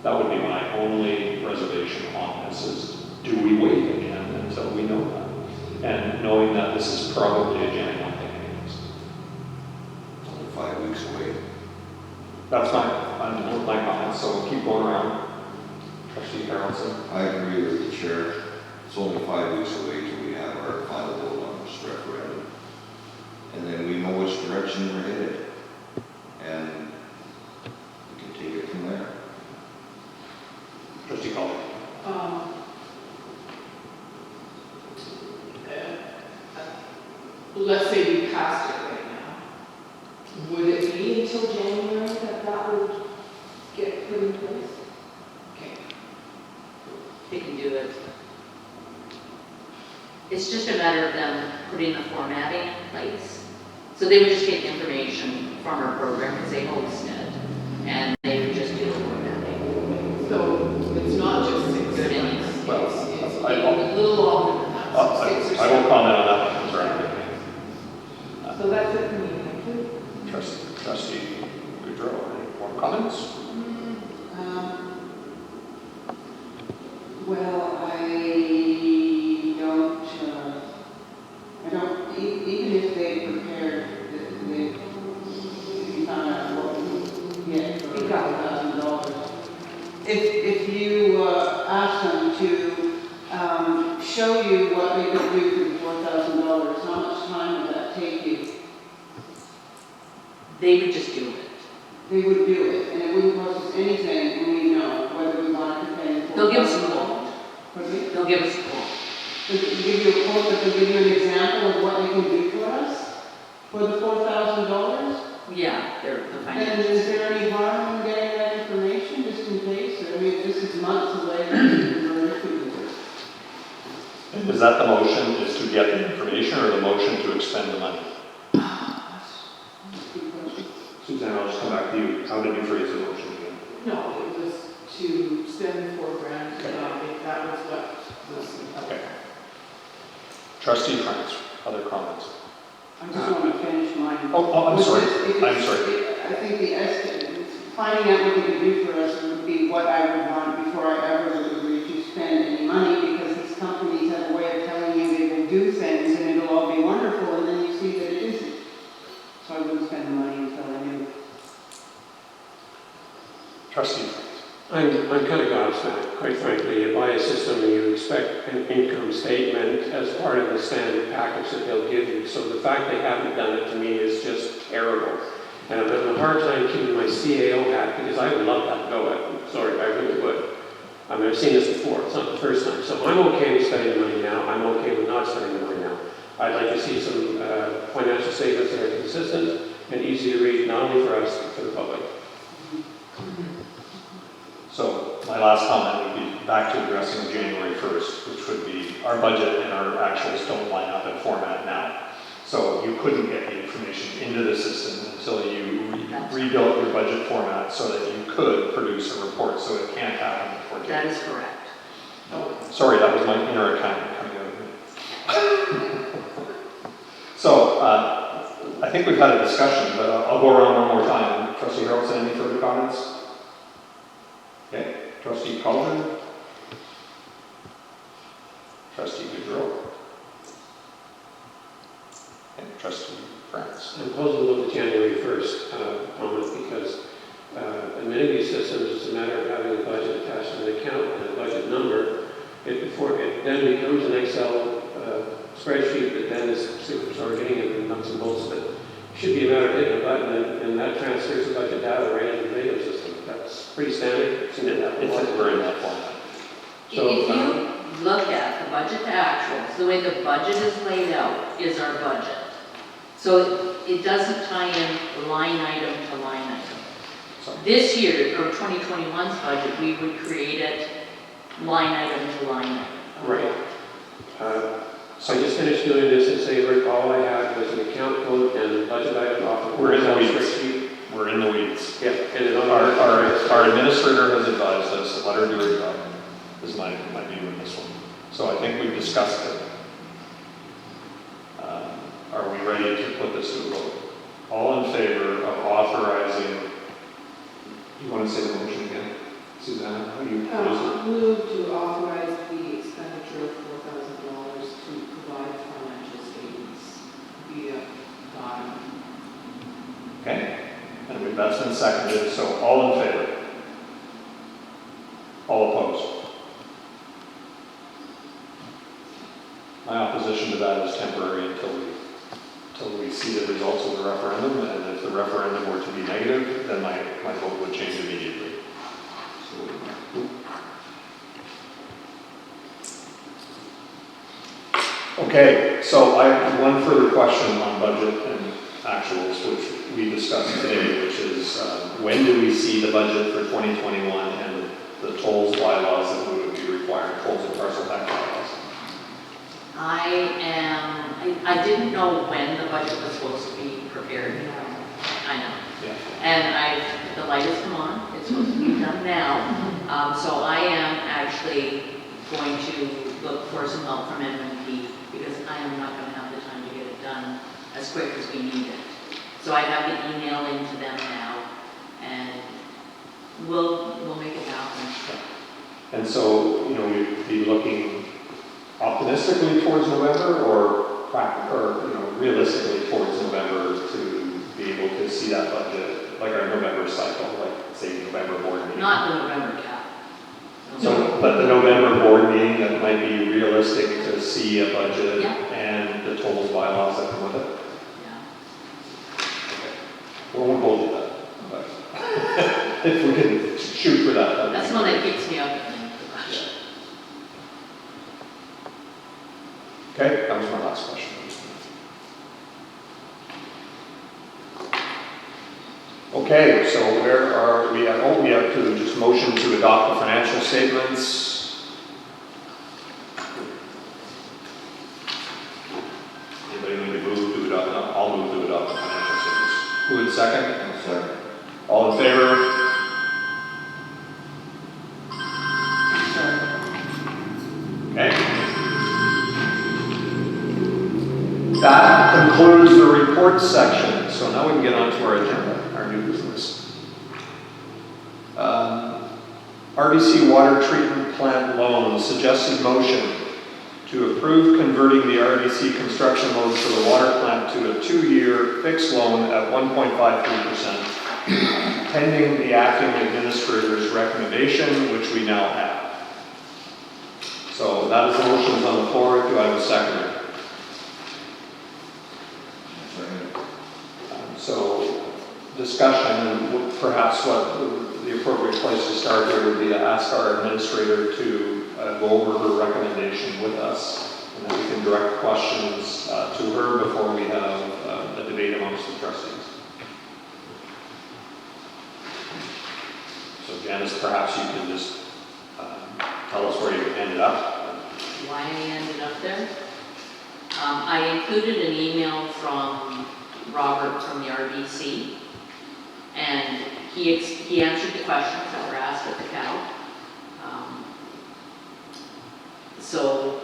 That would be my only reservation on this is, do we wait again until we know that? And knowing that this is probably a January thing anyways. only 5 weeks away. That's fine. I'm my comments, so we'll keep going around. Trustee Harrelson. I agree with the chair. It's only 5 weeks away till we have our final vote on this referendum. And then we know which direction we're headed. And we can take it from there. Trustee Collins. Let's say we passed it right now. Would it be until January that that would get put in place? Okay. They can do it. It's just a matter of them putting the formatting in place. So they would just take information from our program because they host it, and they would just do the formatting. So it's not just 6 Good months, enough. Well, it's I- a little longer than that, so 6 or 7. I won't comment on that one, sorry. So that's it for me, thank you. Trustee Goodrow, any more comments? Well, even if they prepared, if you found out what we get for $1,000, if you ask them to show you what they could do for $4,000, how much time would that take you? They would just do it. They would do it, and it wouldn't cost us anything, and we know whether we wanted to pay $4,000. They'll give us a quote. Pardon me? They'll give us a quote. They'll give you a quote, but they'll give you an example of what they can do for us for the $4,000? Yeah, they're the And financial. is there any harm in getting that information, just in case? I mean, this is months away, we're looking at it. Is that the motion, is to get the information, or the motion to expend the money? Suzanne, I'll just come back to you. How did you phrase the motion again? No, it was to spend $4,000, if that was what was. Okay. Trustee France, other comments? I just want to finish mine. Oh, I'm sorry. If I'm it's- sorry. I think the estimate, finding out what they can do for us would be what I would want before I ever would agree to spend any money, because these companies have a way of telling you they will do things and it'll all be wonderful, and then you see that it isn't. So I wouldn't spend the money until I knew. Trustee France. I'm kind of gobsmacked, quite frankly. You buy a system and you expect an income statement as part of the standard package that they'll give you. So the fact they haven't done it to me is just terrible. And I'm having a hard time keeping my CAO hat, because I would love that to go at. Sorry, I really would. I mean, I've seen this before. It's not the first time. So I'm okay with spending the money now. I'm okay with not spending the money now. I'd like to see some financial statements that are consistent and easy to read, not only for us, but for the public. So my last comment would be back to addressing January 1st, which would be our budget and our actuals don't line up in format now. So you couldn't get the information into the system until you rebuilt your budget format so that you could produce a report. So it can't happen before That January. is correct. Sorry, that was my inner accountant coming out of me. So I think we've had a discussion, but I'll go around one more time. Trustee Harrelson, any further comments? Okay. Trustee Cauldron? Trustee Goodrow? And Trustee France? I'm puzzled with the January 1st comment, because in many of these systems, it's a matter of having a budget attached to an account and a budget number. It then becomes an Excel spreadsheet that then is sort of getting into the nuts and bolts of it. It should be a matter of hitting a button and that transfers the budget data right into the video system. That's pretty standard. It's in that We're in that format. So, If you look at the budget to actuals, the way the budget is laid out is our budget. So it doesn't tie in line item to line item. So- This year, for 2021's budget, we would create it line item to line item. right. So I just finished doing this and say, Rick, all I had was an account code and a budget item off of We're in the weeds. spreadsheet. We're in the weeds. Yeah, and it Our administrator has advised us, let her do her job, is my view in this one. So I think we've discussed it. Are we ready to put this to a vote? All in favor of authorizing, you want to say the motion again? Susanna, how do you phrase it? Move to authorize the expenditure of $4,000 to provide financial statements via document. Okay, And that's been seconded, so all in favor? All opposed? My opposition to that is temporary until we see the results of the referendum, and if the referendum were to be negative, then my vote would change immediately. Okay, so I have one further question on budget and actuals, which we discussed today, which is when do we see the budget for 2021 and the tolls bylaws that would be required, tolls and parcel tax bylaws? I didn't know when the budget was supposed to be prepared. I know. Yeah. And the light has come on, it's supposed to be done now. So I am actually going to look for some help from MMP because I am not going to have the time to get it done as quick as we need it. So I have the email into them now, and we'll make it happen. And so, we'd be looking optimistically towards November or realistically towards November to be able to see that budget, like our November cycle, like say November board meeting. Not the November cap. So, but the November board meeting, that might be realistic to see a budget Yeah. and the tolls bylaws that come with it. Yeah. Okay. Well, we'll hold you that, but if we can shoot for that. That's the one that keeps me up at night. Okay, that was my last question. Okay, so where are we at? Oh, we have to just motion to adopt the financial statements. Anybody need to move to adopt? No, I'll move to adopt the financial statements. Who would second? Second. All in favor? Okay. That concludes the report section. So now we can get on to our agenda, our new business. RBC water treatment plant loan, suggested motion to approve converting the RBC construction loan for the water plant to a 2-year fixed loan at 1.53%, pending the acting administrator's recommendation, which we now have. So that is the motion on the floor. Do I have a seconder? So discussion, and perhaps what the appropriate place to start here would be to ask our administrator to go over her recommendation with us, and then we can direct questions to her before we have a debate amongst the trustees. So Janice, perhaps you can just tell us where you ended up. Why I ended up there? I included an email from Robert from the RBC, and he answered the questions that were asked at the COW. So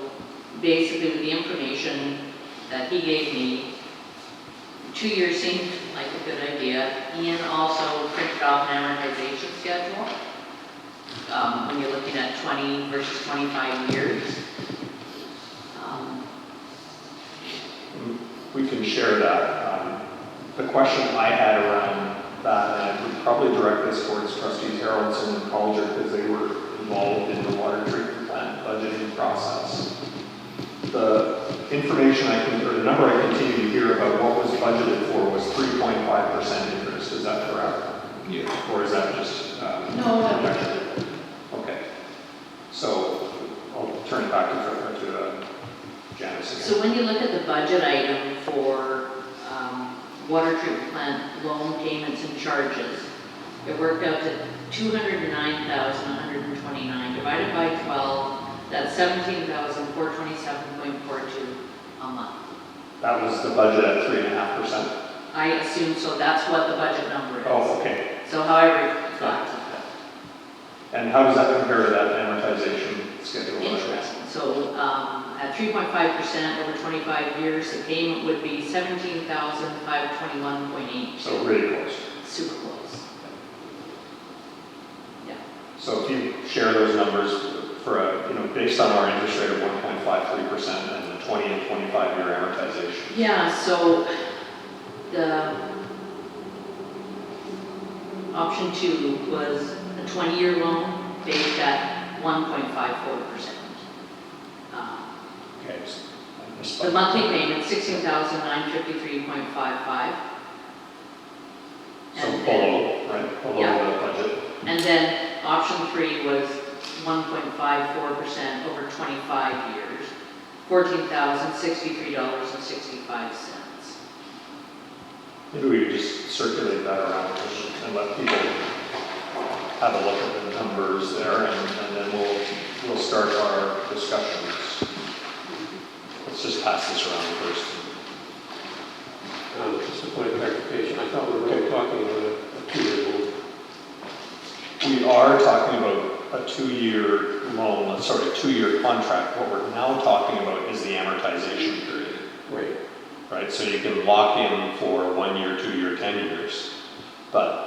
basically, with the information that he gave me, 2 years seemed like a good idea. Ian also printed off an amortization schedule when you're looking at 20 versus 25 years. We can share that. The question I had around that, and I would probably direct this towards trustees Harrelson and Collier because they were involved in the water treatment plant budgeting process. The information or the number I continue to hear about what was budgeted for was 3.5% interest. Is that correct? Yes. Or is that just No, that was okay. So I'll turn it back to Janice again. So when you look at the budget item for water treatment plant loan payments and charges, it worked out to $209,129 divided by 12. That's $17,427.42 a month. That was the budget at 3.5%. I assume so. That's what the budget number is. Oh, okay. So however you got to And how does that compare to that amortization schedule? interest. So at 3.5% over 25 years, the payment would be $17,521.8. So really close. Super close. Yeah. So if you share those numbers for based on our interest rate of 1.53% and the 20 and 25-year amortization. Yeah, so Option 2 was a 20-year loan based at 1.54%. Okay. So I missed The that. monthly payment, $16,953.55. So And below, right, below Yeah. the budget. And then option 3 was 1.54% over 25 years, $14,063.65. Maybe we could just circulate that around and let people have a look at the numbers there, and then we'll start our discussions. Let's just pass this around first. Just a point of clarification, I thought we were really talking about a 2-year loan. We are talking about a 2-year loan, a 2-year contract. What we're now talking about is the amortization period, Right. right? So you can lock in for 1 year, 2 year, 10 years. But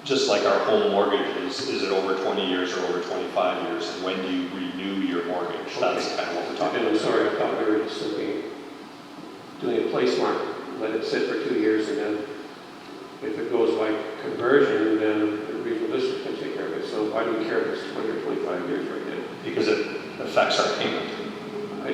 just like our home mortgage is it over 20 years or over 25 years? And when do you renew your mortgage? That's kind of what we're talking And I'm about. sorry, I thought we were just doing a place mark, let it sit for 2 years, and then if it goes by conversion, then the regional district can take care of it. So why do we care if it's 20 or 25 years right now? Because it affects our payment. I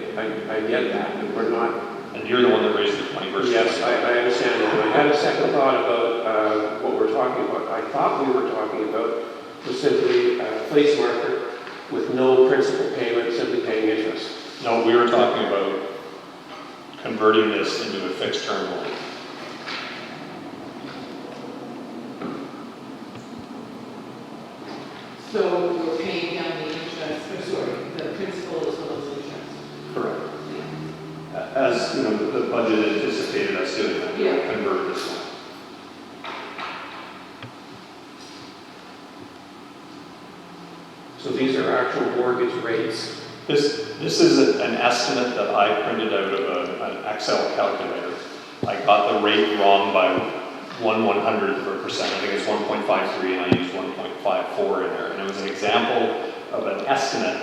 get that, but we're not. And you're the one that raised the 20 versus Yes, 25. I understand that. And I had a second thought about what we're talking about. I thought we were talking about was simply a place marker with no principal payment, simply paying interest. No, we were talking about converting this into a fixed term loan. So we're paying down the interest, or sorry, the principal as well as interest. Correct. As, you know, the budget anticipated us doing that, Yeah. convert this one. So these are actual mortgage rates. This is an estimate that I printed out of an Excel calculator. I got the rate wrong by 1/100th of a percent. I think it's 1.53 and I used 1.54 in there. And it was an example of an estimate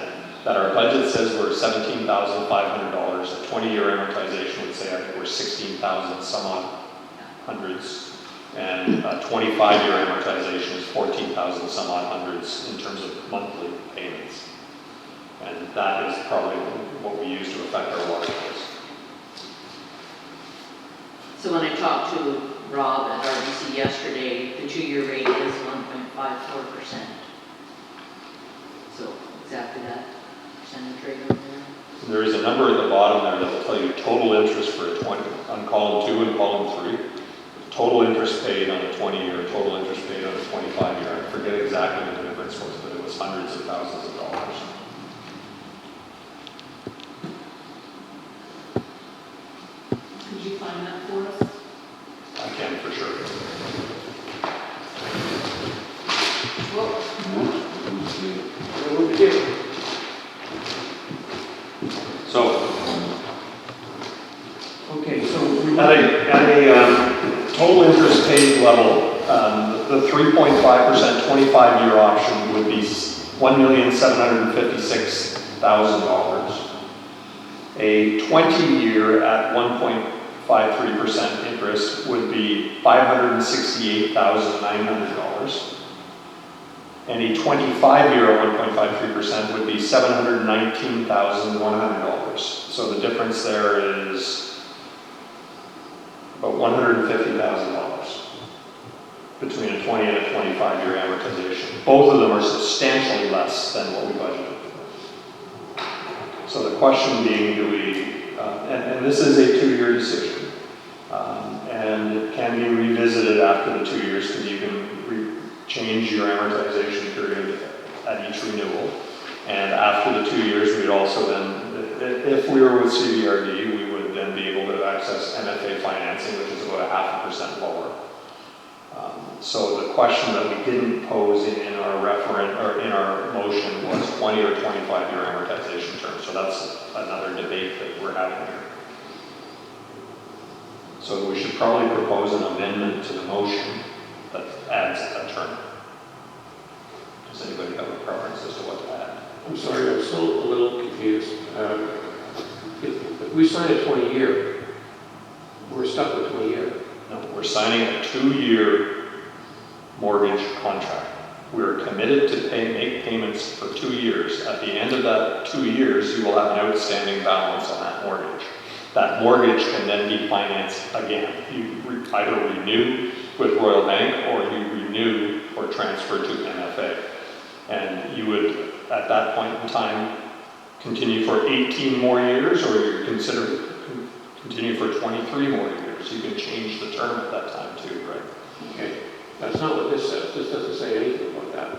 that our budget says we're $17,500. A 20-year amortization would say I think we're 16,000 some odd hundreds. And a 25-year amortization is 14,000 some odd hundreds in terms of monthly payments. And that is probably what we use to affect our water bills. So when I talked to Rob at RBC yesterday, the 2-year rate is 1.54%. So exactly that percentage rate over there. There is a number at the bottom there that will tell you total interest for a 20, on column 2 and column 3. Total interest paid on a 20-year, total interest paid on a 25-year. I forget exactly what the difference was, but it was hundreds of thousands of dollars. Could you find that for us? I can for sure. Well, What would we do? So, Okay, so at a total interest paid level, the 3.5% 25-year option would be $1,756,000. A 20-year at 1.53% interest would be $568,900. And a 25-year at 1.53% would be $719,100. So the difference there is about $150,000 between a 20 and a 25-year amortization. Both of them are substantially less than what we budgeted. So the question being, do we, and this is a 2-year decision, and it can be revisited after the 2 years because you can change your amortization period at each renewal. And after the 2 years, we'd also then, if we were with CBRD, we would then be able to access MFA financing, which is about 0.5% lower. So the question that we didn't pose in our or in our motion was 20 or 25-year amortization terms. So that's another debate that we're having here. So we should probably propose an amendment to the motion that adds a term. Does anybody have a preference as to what to add? I'm sorry, I'm still a little confused. If we sign a 20-year, we're stuck with 20-year. No, we're signing a 2-year mortgage contract. We're committed to make payments for 2 years. At the end of that 2 years, you will have an outstanding balance on that mortgage. That mortgage can then be financed again. You either renew with Royal Bank or you renew or transfer to MFA. And you would, at that point in time, continue for 18 more years, or you continue for 23 more years. You can change the term at that time too, right? Okay, that's not what this says. This doesn't say anything about that.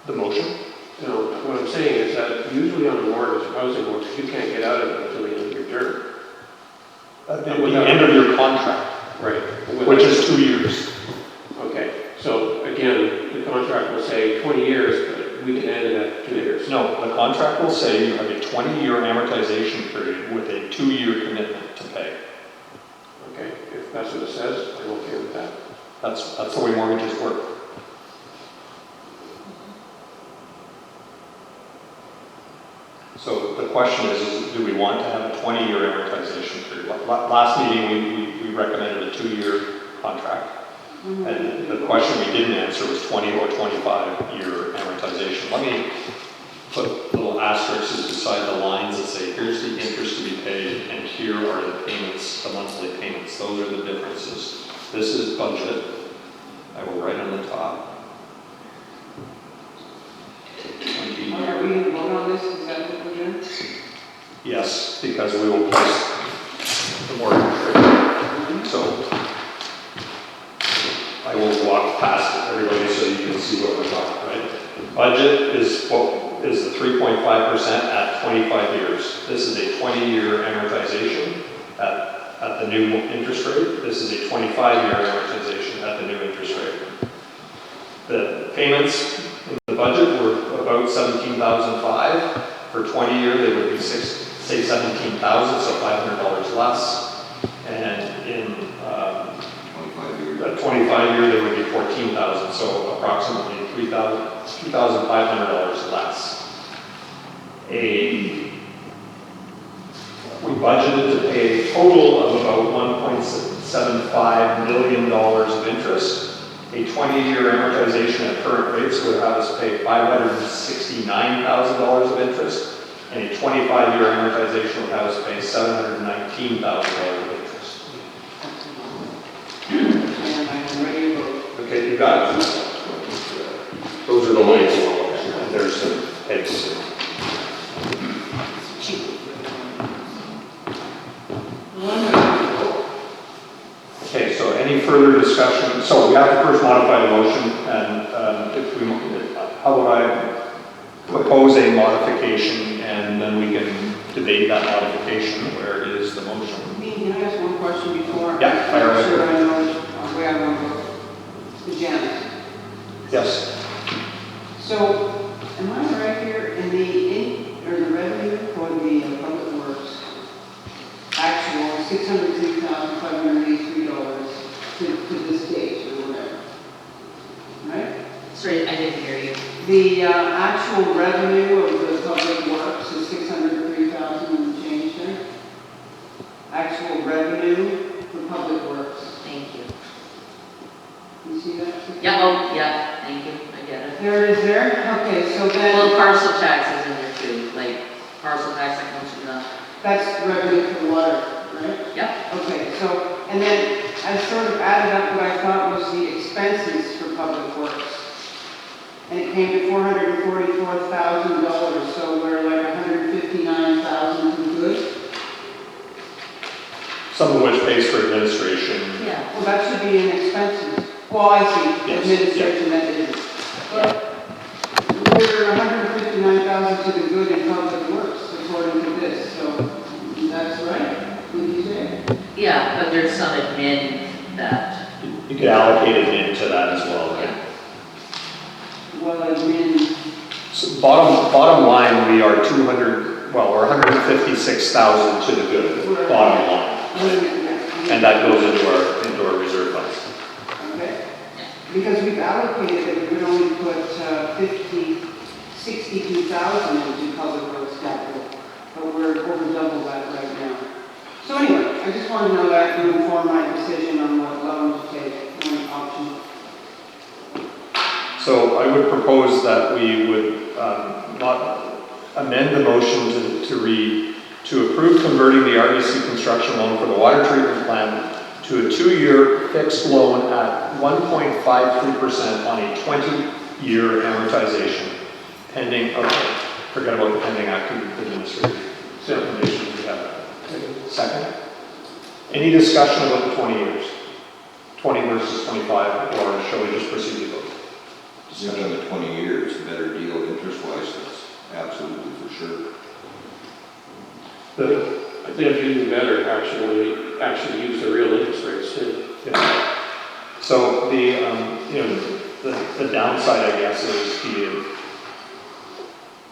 The motion? No, what I'm saying is that usually on a mortgage, housing mortgage, you can't get out of it until the end of your term. At the end of your contract, Right. which is 2 years. Okay, so again, the contract will say 20 years, but we can end it at 2 years. No, the contract will say you have a 20-year amortization period with a 2-year commitment to pay. Okay, if that's what it says, I'm okay with that. That's the way mortgages work. So the question is do we want to have a 20-year amortization period? Last meeting, we recommended a 2-year contract. And the question we didn't answer was 20 or 25-year amortization. Let me put little asterisks beside the lines that say, here's the interest to be paid, and here are the payments, the monthly payments. Those are the differences. This is budget. I will write on the top. 20 Are we vote on this? Is that what we're doing? Yes, because we will place the mortgage rate. So I will walk past everybody so you can see what we're talking, right? Budget is what is the 3.5% at 25 years. This is a 20-year amortization at the new interest rate. This is a 25-year amortization at the new interest rate. The payments in the budget were about $17,500. For 20 year, they would be say $17,000, so $500 less. And in 25 year, they would be $14,000, so approximately $2,500 less. We budgeted to pay a total of about $1.75 million of interest. A 20-year amortization at current rates would have us pay $569,000 of interest, and a 25-year amortization would have us pay $719,000 of interest. And I'm ready to vote. Okay, you got it. Those are the lines you want to look at, and there's some heads. Okay, so any further discussion? So we have to first modify the motion, and how would I propose a modification, and then we can debate that modification. Where is the motion? Can I ask one question before? Yeah, fire away. Sure, I know where I'm going to go. The Janet. Yes. So, am I right here in the revenue for the public works? Actual $603,583 to this date or whatever. Right? Sorry, I didn't hear you. The actual revenue of the public works is $603,000 and change there. Actual revenue for public works. Thank you. You see that? Yeah, oh, yeah, thank you, I get it. There it is there? Okay, so Well, then, parcel tax is in there too, like parcel tax that comes from the, that's revenue for water, right? yep, Okay, so, and then I sort of added up what I thought was the expenses for public works. And it came to $444,000, so we're like $159,000 to good. Some of which pays for administration. yeah, Well, that should be in expenses. Well, I see, Yes, administration, that is. We're $159,000 to the good in public works, according to this, so that's right, would you say? yeah, but there's some admin that, You could allocate it into that as well, right? yeah. Well, admin, So bottom line, we are we're 156,000 to the good, bottom line. And that goes into our reserve funds. okay? Because we've allocated it, we would only put 62,000 into public works capital, but we're over double that right now. So anyway, I just want to know that to inform my decision on what loan to take, one option. So I would propose that we would not amend the motion to read, to approve converting the RBC construction loan for the water treatment plant to a 2-year fixed loan at 1.53% on a 20-year amortization, pending, okay, forget about the pending active administrative recommendation we have. Second. Any discussion about the 20 years? 20 versus 25, or shall we just proceed to vote? Just another 20 years, a better deal interest-wise, that's absolutely for sure. I think it's even better actually use the real interest rates too. Yeah. So the downside, I guess, is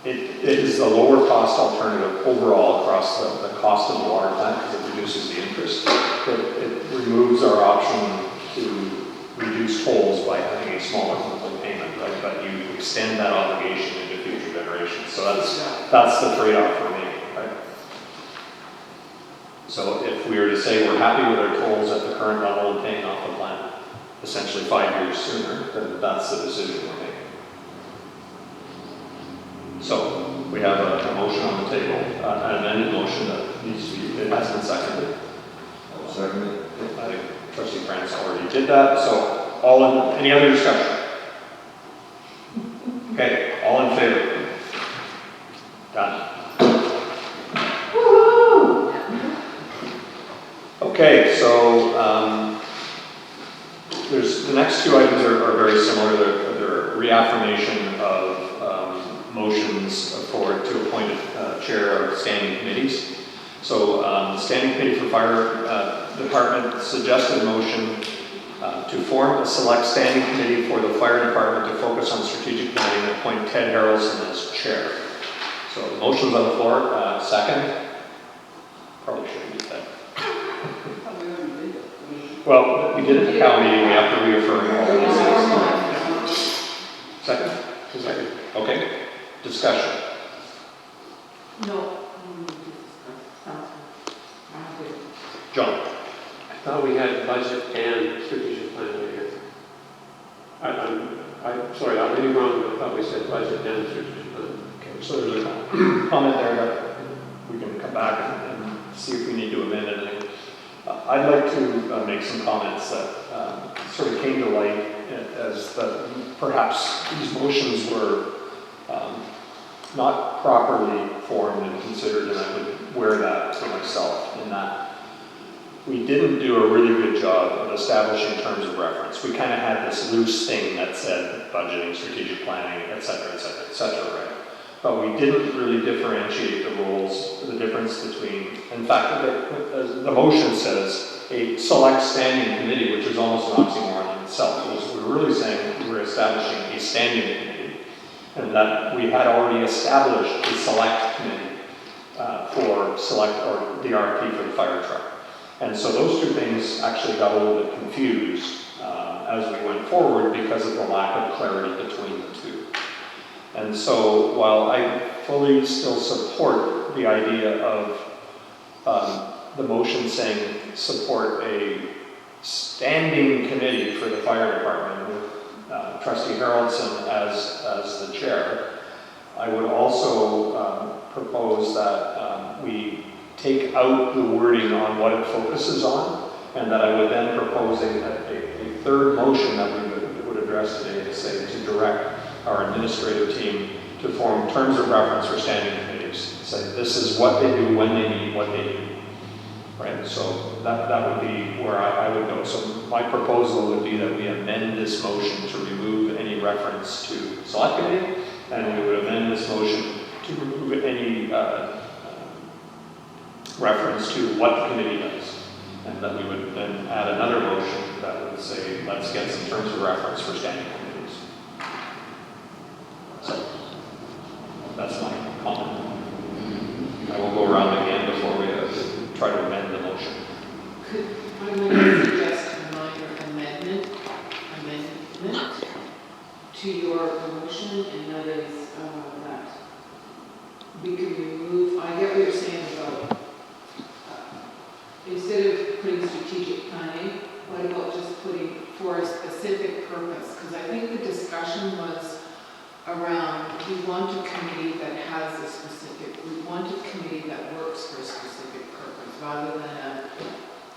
it is the lower cost alternative overall across the cost of the water plant because it reduces the interest. It removes our option to reduce tolls by having a smaller monthly payment, right? But you extend that obligation into future generations. So that's the trade-off for me, right? So if we were to say we're happy with our tolls at the current level and paying off the plant essentially 5 years sooner, then that's the decision we're making. So we have a motion on the table, an amended motion that needs to be, it has been seconded. I'll second it. I think Trustee France already did that, so any other discussion? Okay, all in favor? Done. Okay, so there's the next two items are very similar. They're reaffirmation of motions to appoint a chair of standing committees. So the standing committee for fire department suggested motion to form a select standing committee for the fire department to focus on strategic planning and appoint Ted Harrelson as chair. So the motion's on the floor. Second. Probably shouldn't do that. Well, we did it at the county meeting. We have to reaffirm all these things. Second. Second. Okay. Discussion. No. John. I thought we had budget and strategic plan in here. I'm sorry, I'm really wrong, but I thought we said budget and strategic plan. Okay, so there's a comment there that we can come back and see if we need to amend anything. I'd like to make some comments that sort of came to light as that perhaps these motions were not properly formed and considered, and I would wear that to myself in that we didn't do a really good job of establishing terms of reference. We kind of had this loose thing that said budgeting, strategic planning, et cetera, right? But we didn't really differentiate the roles, the difference between, in fact, the motion says a select standing committee, which is almost an oxymoron in itself. We're really saying we're establishing a standing committee, and that we had already established a select committee for the RFP for the fire truck. And so those two things actually got a little bit confused as we went forward because of the lack of clarity between the two. And so while I fully still support the idea of the motion saying support a standing committee for the fire department with Trustee Harrelson as the chair, I would also propose that we take out the wording on what it focuses on, and that I would then propose a third motion that we would address today to say to direct our administrative team to form terms of reference for standing committees. Say this is what they do, when they meet, what they do. Right, so that would be where I would go. So my proposal would be that we amend this motion to remove any reference to select committee, and we would amend this motion to remove any reference to what the committee does. And that we would then add another motion that would say, let's get some terms of reference for standing committees. So that's my comment. I will go around again before we try to amend the motion. Could I might suggest a minor amendment to your motion, and that is that we can remove, I get what you're saying about instead of putting strategic planning, what about just putting for a specific purpose, because I think the discussion was around, we want a committee that has a specific, we want a committee that works for a specific purpose, rather than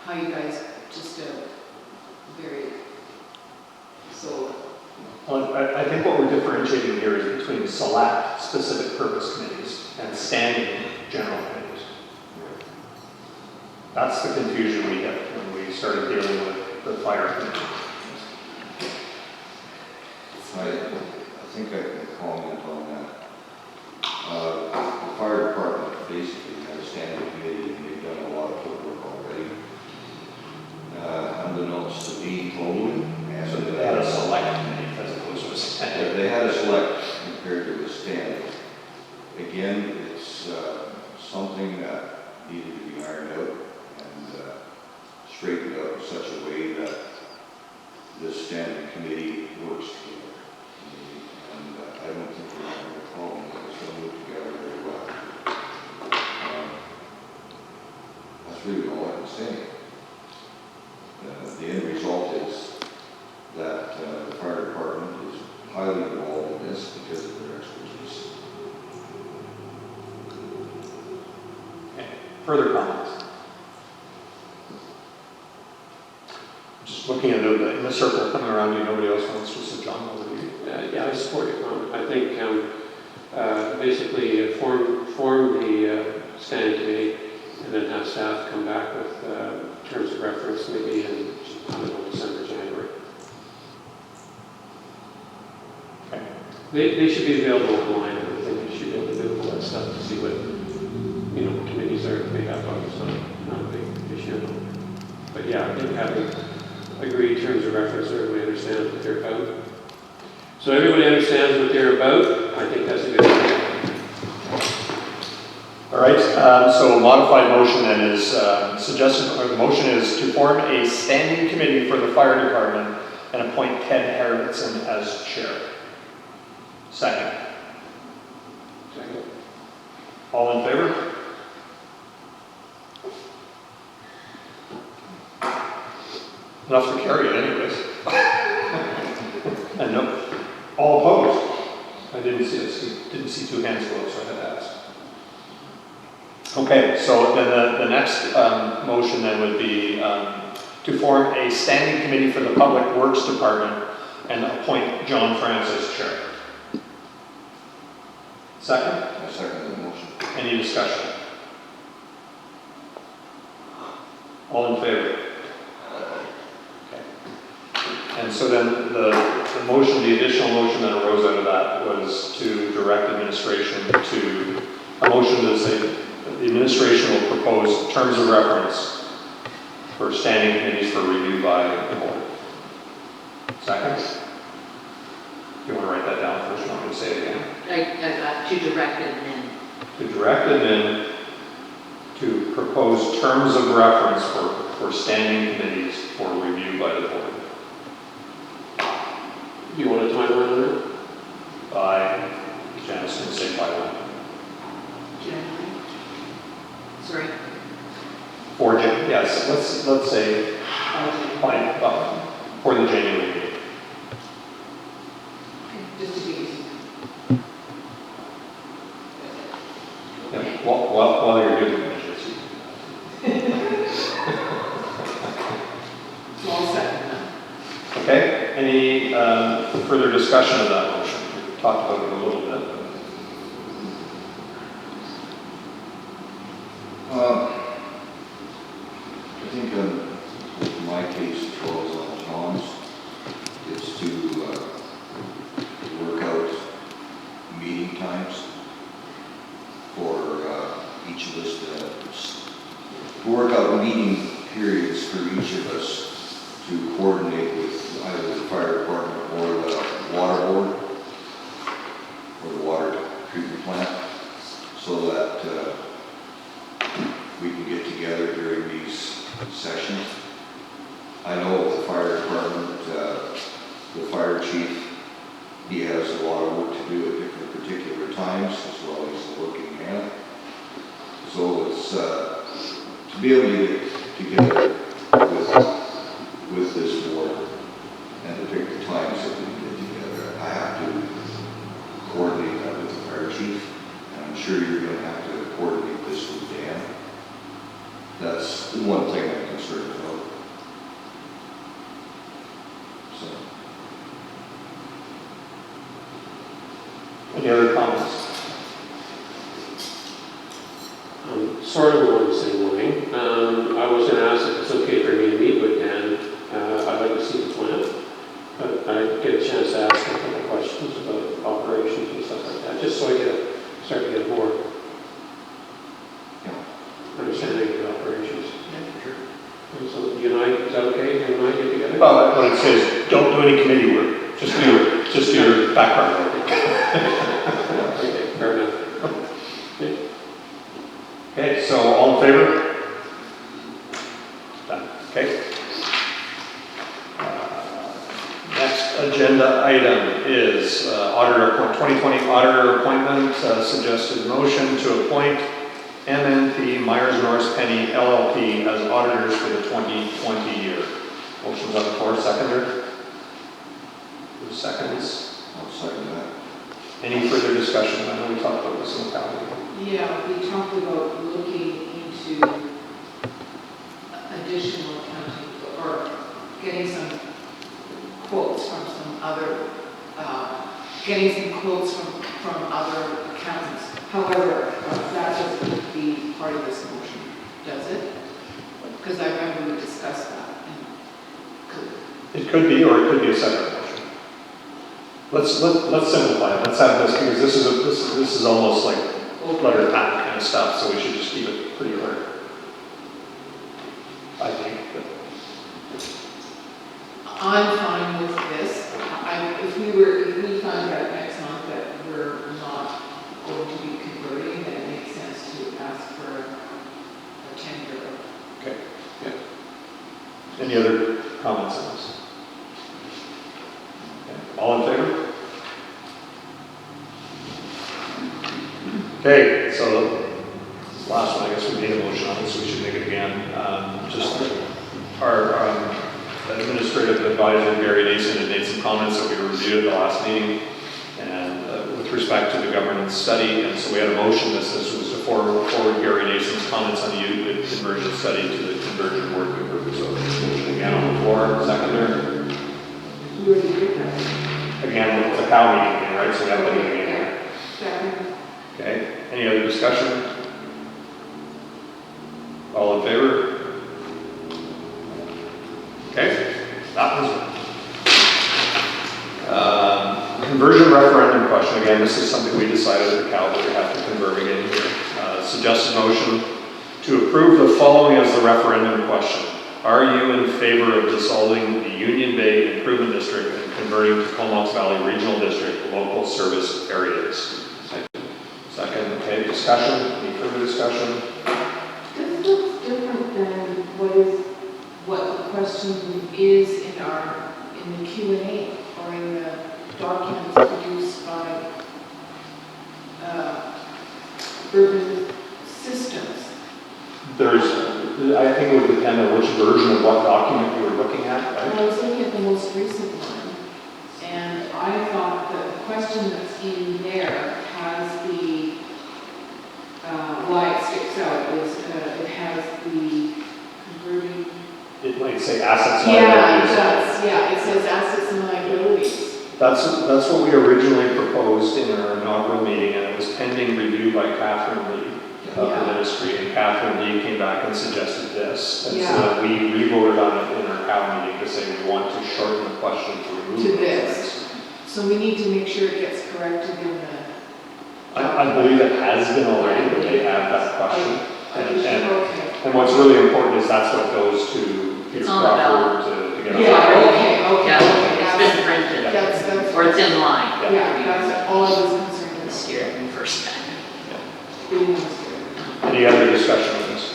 how you guys, just a very, so, Well, I think what we're differentiating here is between select specific purpose committees and standing general committees. That's the confusion we had when we started dealing with the fire committee. I think I can comment on that. The fire department basically had a standing committee, and they've done a lot of good work already. Unbeknownst to me, totally. So they had a select committee as opposed to a standing. They had a select compared to a standing. Again, it's something that needed to be ironed out and straightened out in such a way that this standing committee works together. And I don't think we're going to have a problem with it. It's going to move together very well. That's really all I can say. The end result is that the fire department is highly involved in this because of their expertise. Okay. Further comments? Just looking at in the circle coming around you, nobody else wants to say, John, over to you. Yeah, I support your comment. I think basically form the standing committee and then have staff come back with terms of reference maybe in, I don't know, December, January. Okay. They should be available online. I think they should be able to do all that stuff to see what, committees are made up of. It's not a big issue. But yeah, I think having agreed terms of reference, everybody understands what they're about. So everybody understands what they're about. I think that's a good thing. All right, so modified motion then is suggested, or the motion is to form a standing committee for the fire department and appoint Ken Harrison as chair. Second. Second. All in favor? Enough to carry it anyways. And no, all opposed? I didn't see two hands go up, so I had to ask. Okay, so then the next motion then would be to form a standing committee for the Public Works Department and appoint John Francis chair. Second? I second the motion. Any discussion? All in favor? Okay. And so then the motion, the additional motion that arose out of that was to direct administration to, a motion to say the administration will propose terms of reference for standing committees for review by the board. Second? You want to write that down first? You want me to say it again? I got to direct admin. To direct admin to propose terms of reference for standing committees for review by the board. Do you want a timeline on it? By, Janice going to say by when? January. Sorry. For, yes, let's say by, for the January meeting. just to be easy. Yeah, while you're doing it, Small second, okay, any further discussion of that motion? We talked about it a little bit. I think in my case, as well as on John's, is to work out meeting times for each of us to work out meeting periods for each of us to coordinate with either the fire department or the water board or the water treatment plant, so that we can get together during these sessions. I know with the fire department, the fire chief, he has a lot of work to do at different particular times, as well as the working man. So it's to be able to get together with this board and to pick sure you're gonna have to coordinate this with Dan. That's the one thing I'm concerned about. So, Any other comments? Sort of along the same line. I was going to ask if it's okay for me to meet with Dan. I'd like to see the plan. But I get a chance to ask him a couple of questions about operations and stuff like that, just so I start to get more understanding of the operations. Yeah, sure. And so you and I, is that okay? You and I get together? Well, what it says, don't do any committee work, just do your background work. Okay, fair enough. Okay. Okay, so all in favor? Done, okay. Next agenda item is auditor 2020 auditor appointment. Suggested motion to appoint MNP Myers Norris Penny LLP as auditors for the 2020 year. Motion's on the floor, seconder. Who seconds? I'll second that. Any further discussion? I know we talked about this in the past. Yeah, we talked about looking into additional accounting or getting some quotes from some other, from other accountants. However, that doesn't be part of this motion, does it? Because I remember we discussed that. It could be, or it could be a separate motion. Let's simplify it. Let's have this, because this is almost like letter patent kind of stuff, so we should just keep it pretty clear. I think. I'm fine with this. If we find out next month that we're not going to be converting, then it makes sense to ask for a tender. Okay. Yeah. Any other comments on this? Okay. All in favor? Okay, so last one, I guess we made a motion on it, so we should make it again. Just our administrative advisor, Gary Nason, had made some comments that we reviewed at the last meeting, and with respect to the governance study, and so we had a motion that says was to forward Gary Nason's comments on the UBID conversion study to the conversion working group. So motion again on the floor, seconder. We already did that. Again, it's a cow meeting thing, right? So we have to do it again. Second. Okay, any other discussion? All in favor? Okay, that was conversion referendum question. Again, this is something we decided at the Cal that we have to convert again here. Suggested motion to approve the following as the referendum question. Are you in favor of dissolving the Union Bay Improvement District and converting to Comox Valley Regional District local service areas? Second, okay, discussion, any further discussion? This looks different than what the question is in the Q&A or in the documents produced by urban systems. I think it would depend on which version of what document you were looking at, right? I was looking at the most recent one, and I thought that the question that's in there has the, why it sticks out is it has the converting. It might say assets and Yeah, it liabilities. does, yeah, it says assets and liabilities. That's what we originally proposed in our inaugural meeting, and it was pending review by Catherine Lee of the ministry, and Catherine Lee came back and suggested this. And so we re-voted on it in our CAL meeting to say we want to shorten the question to remove To those this. things. So we need to make sure it gets corrected in the. I believe it has been already, but they have that question. Okay. And what's really important is that's what goes to Peter It's on the Crawford to get Yeah, on. okay. Yeah, it's been printed, That's, or it's in line. yeah, that's all I was concerned with. Scared me for a second. Any other discussion on this?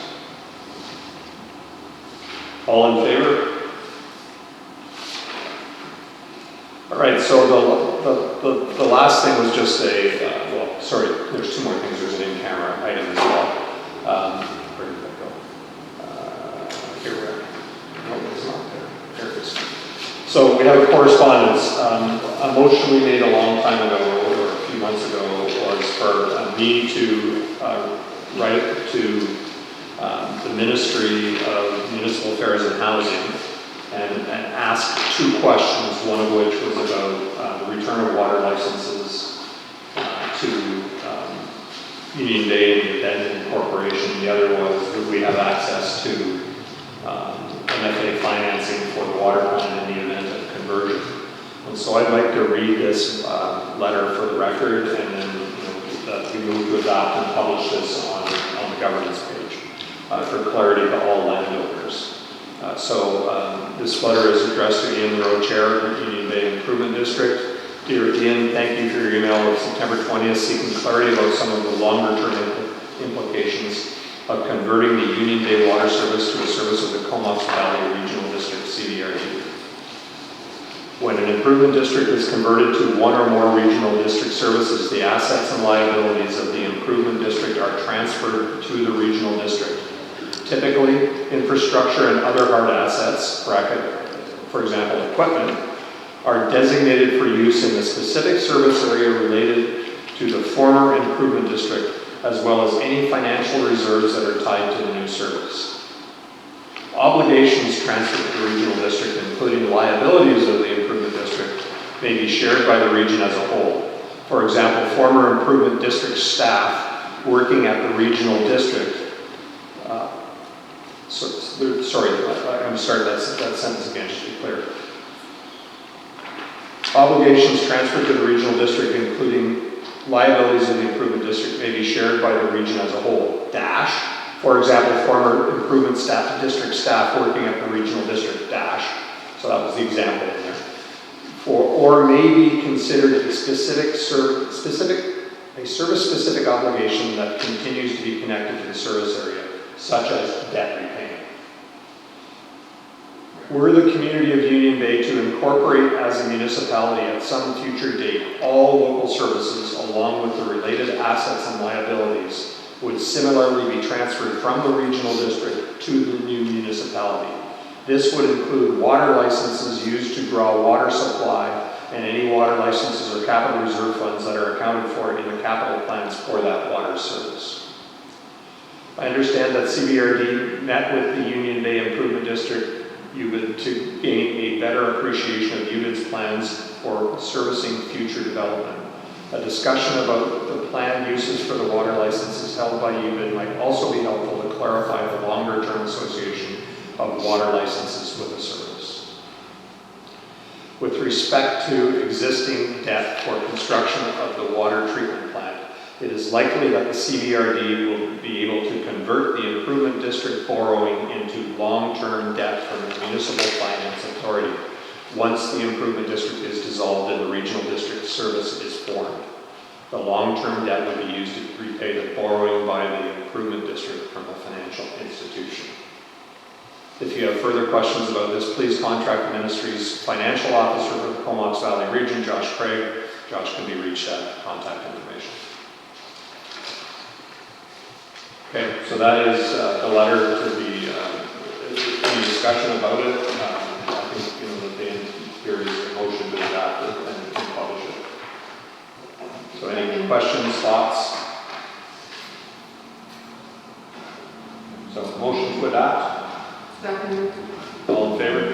All in favor? All right, so the last thing was just sorry, there's two more things. There's an in-camera item as well. Where did that go? Here we are. No, it's not there. There it is. So So we have a correspondence. A motion we made a long time ago, or a few months ago, was for me to write to the Ministry of Municipal Affairs and Housing and ask two questions, one of which was about the return of water licenses to Union Bay and the Denton Corporation. The other was, would we have access to MFA financing for the water plant in the event of conversion? And so I'd like to read this letter for the record, and then that we move to adopt and publish this on the governance page for clarity to all landowners. This letter is addressed to Ian Rowe, Chair of the Union Bay Improvement District. Dear Ian, thank you for your email of September 20th seeking clarity about some of the longer-term implications of converting the Union Bay water service to a service of the Comox Valley Regional District, CVRD. When an improvement district is converted to one or more regional district services, the assets and liabilities of the improvement district are transferred to the regional district. Typically, infrastructure and other hard assets, for example, equipment, are designated for use in the specific service area related to the former improvement district, as well as any financial reserves that are tied to the new service. Obligations transferred to the regional district, including liabilities of the improvement district, may be shared by the region as a whole. For example, former improvement district staff working at the regional district I'm sorry, that sentence again, just to be clear. Obligations transferred to the regional district, including liabilities of the improvement district, may be shared by the region as a whole. For example, former improvement district staff working at the regional district, so that was the example in there. Or may be considered a service-specific obligation that continues to be connected to the service area, such as debt repayment. Were the community of Union Bay to incorporate as a municipality at some future date, all local services along with the related assets and liabilities would similarly be transferred from the regional district to the new municipality. This would include water licenses used to draw water supply and any water licenses or capital reserve funds that are accounted for in the capital plans for that water service. I understand that CVRD met with the Union Bay Improvement District, UBID, to gain a better appreciation of UBID's plans for servicing future development. A discussion about the planned uses for the water licenses held by UBID might also be helpful to clarify the longer-term association of water licenses with the service. With respect to existing debt for construction of the water treatment plant, it is likely that the CVRD will be able to convert the improvement district borrowing into long-term debt from the Municipal Finance Authority once the improvement district is dissolved and the regional district service is formed. The long-term debt would be used to repay the borrowing by the improvement district from the financial institution. If you have further questions about this, please contact the Ministry's Financial Officer for the Comox Valley Region, Josh Craig. Josh can be reached at contact information. Okay, so that is the letter to the, any discussion about it. I think, that there is a motion to adopt it and publish it. So any questions, thoughts? So motion to adopt? Second. All in favor?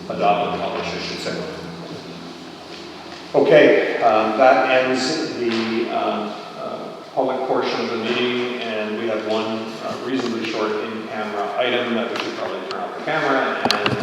Adopt and publish, I should say. Okay, that ends the public portion of the meeting, and we have one reasonably short in-camera item that we should probably turn off the camera and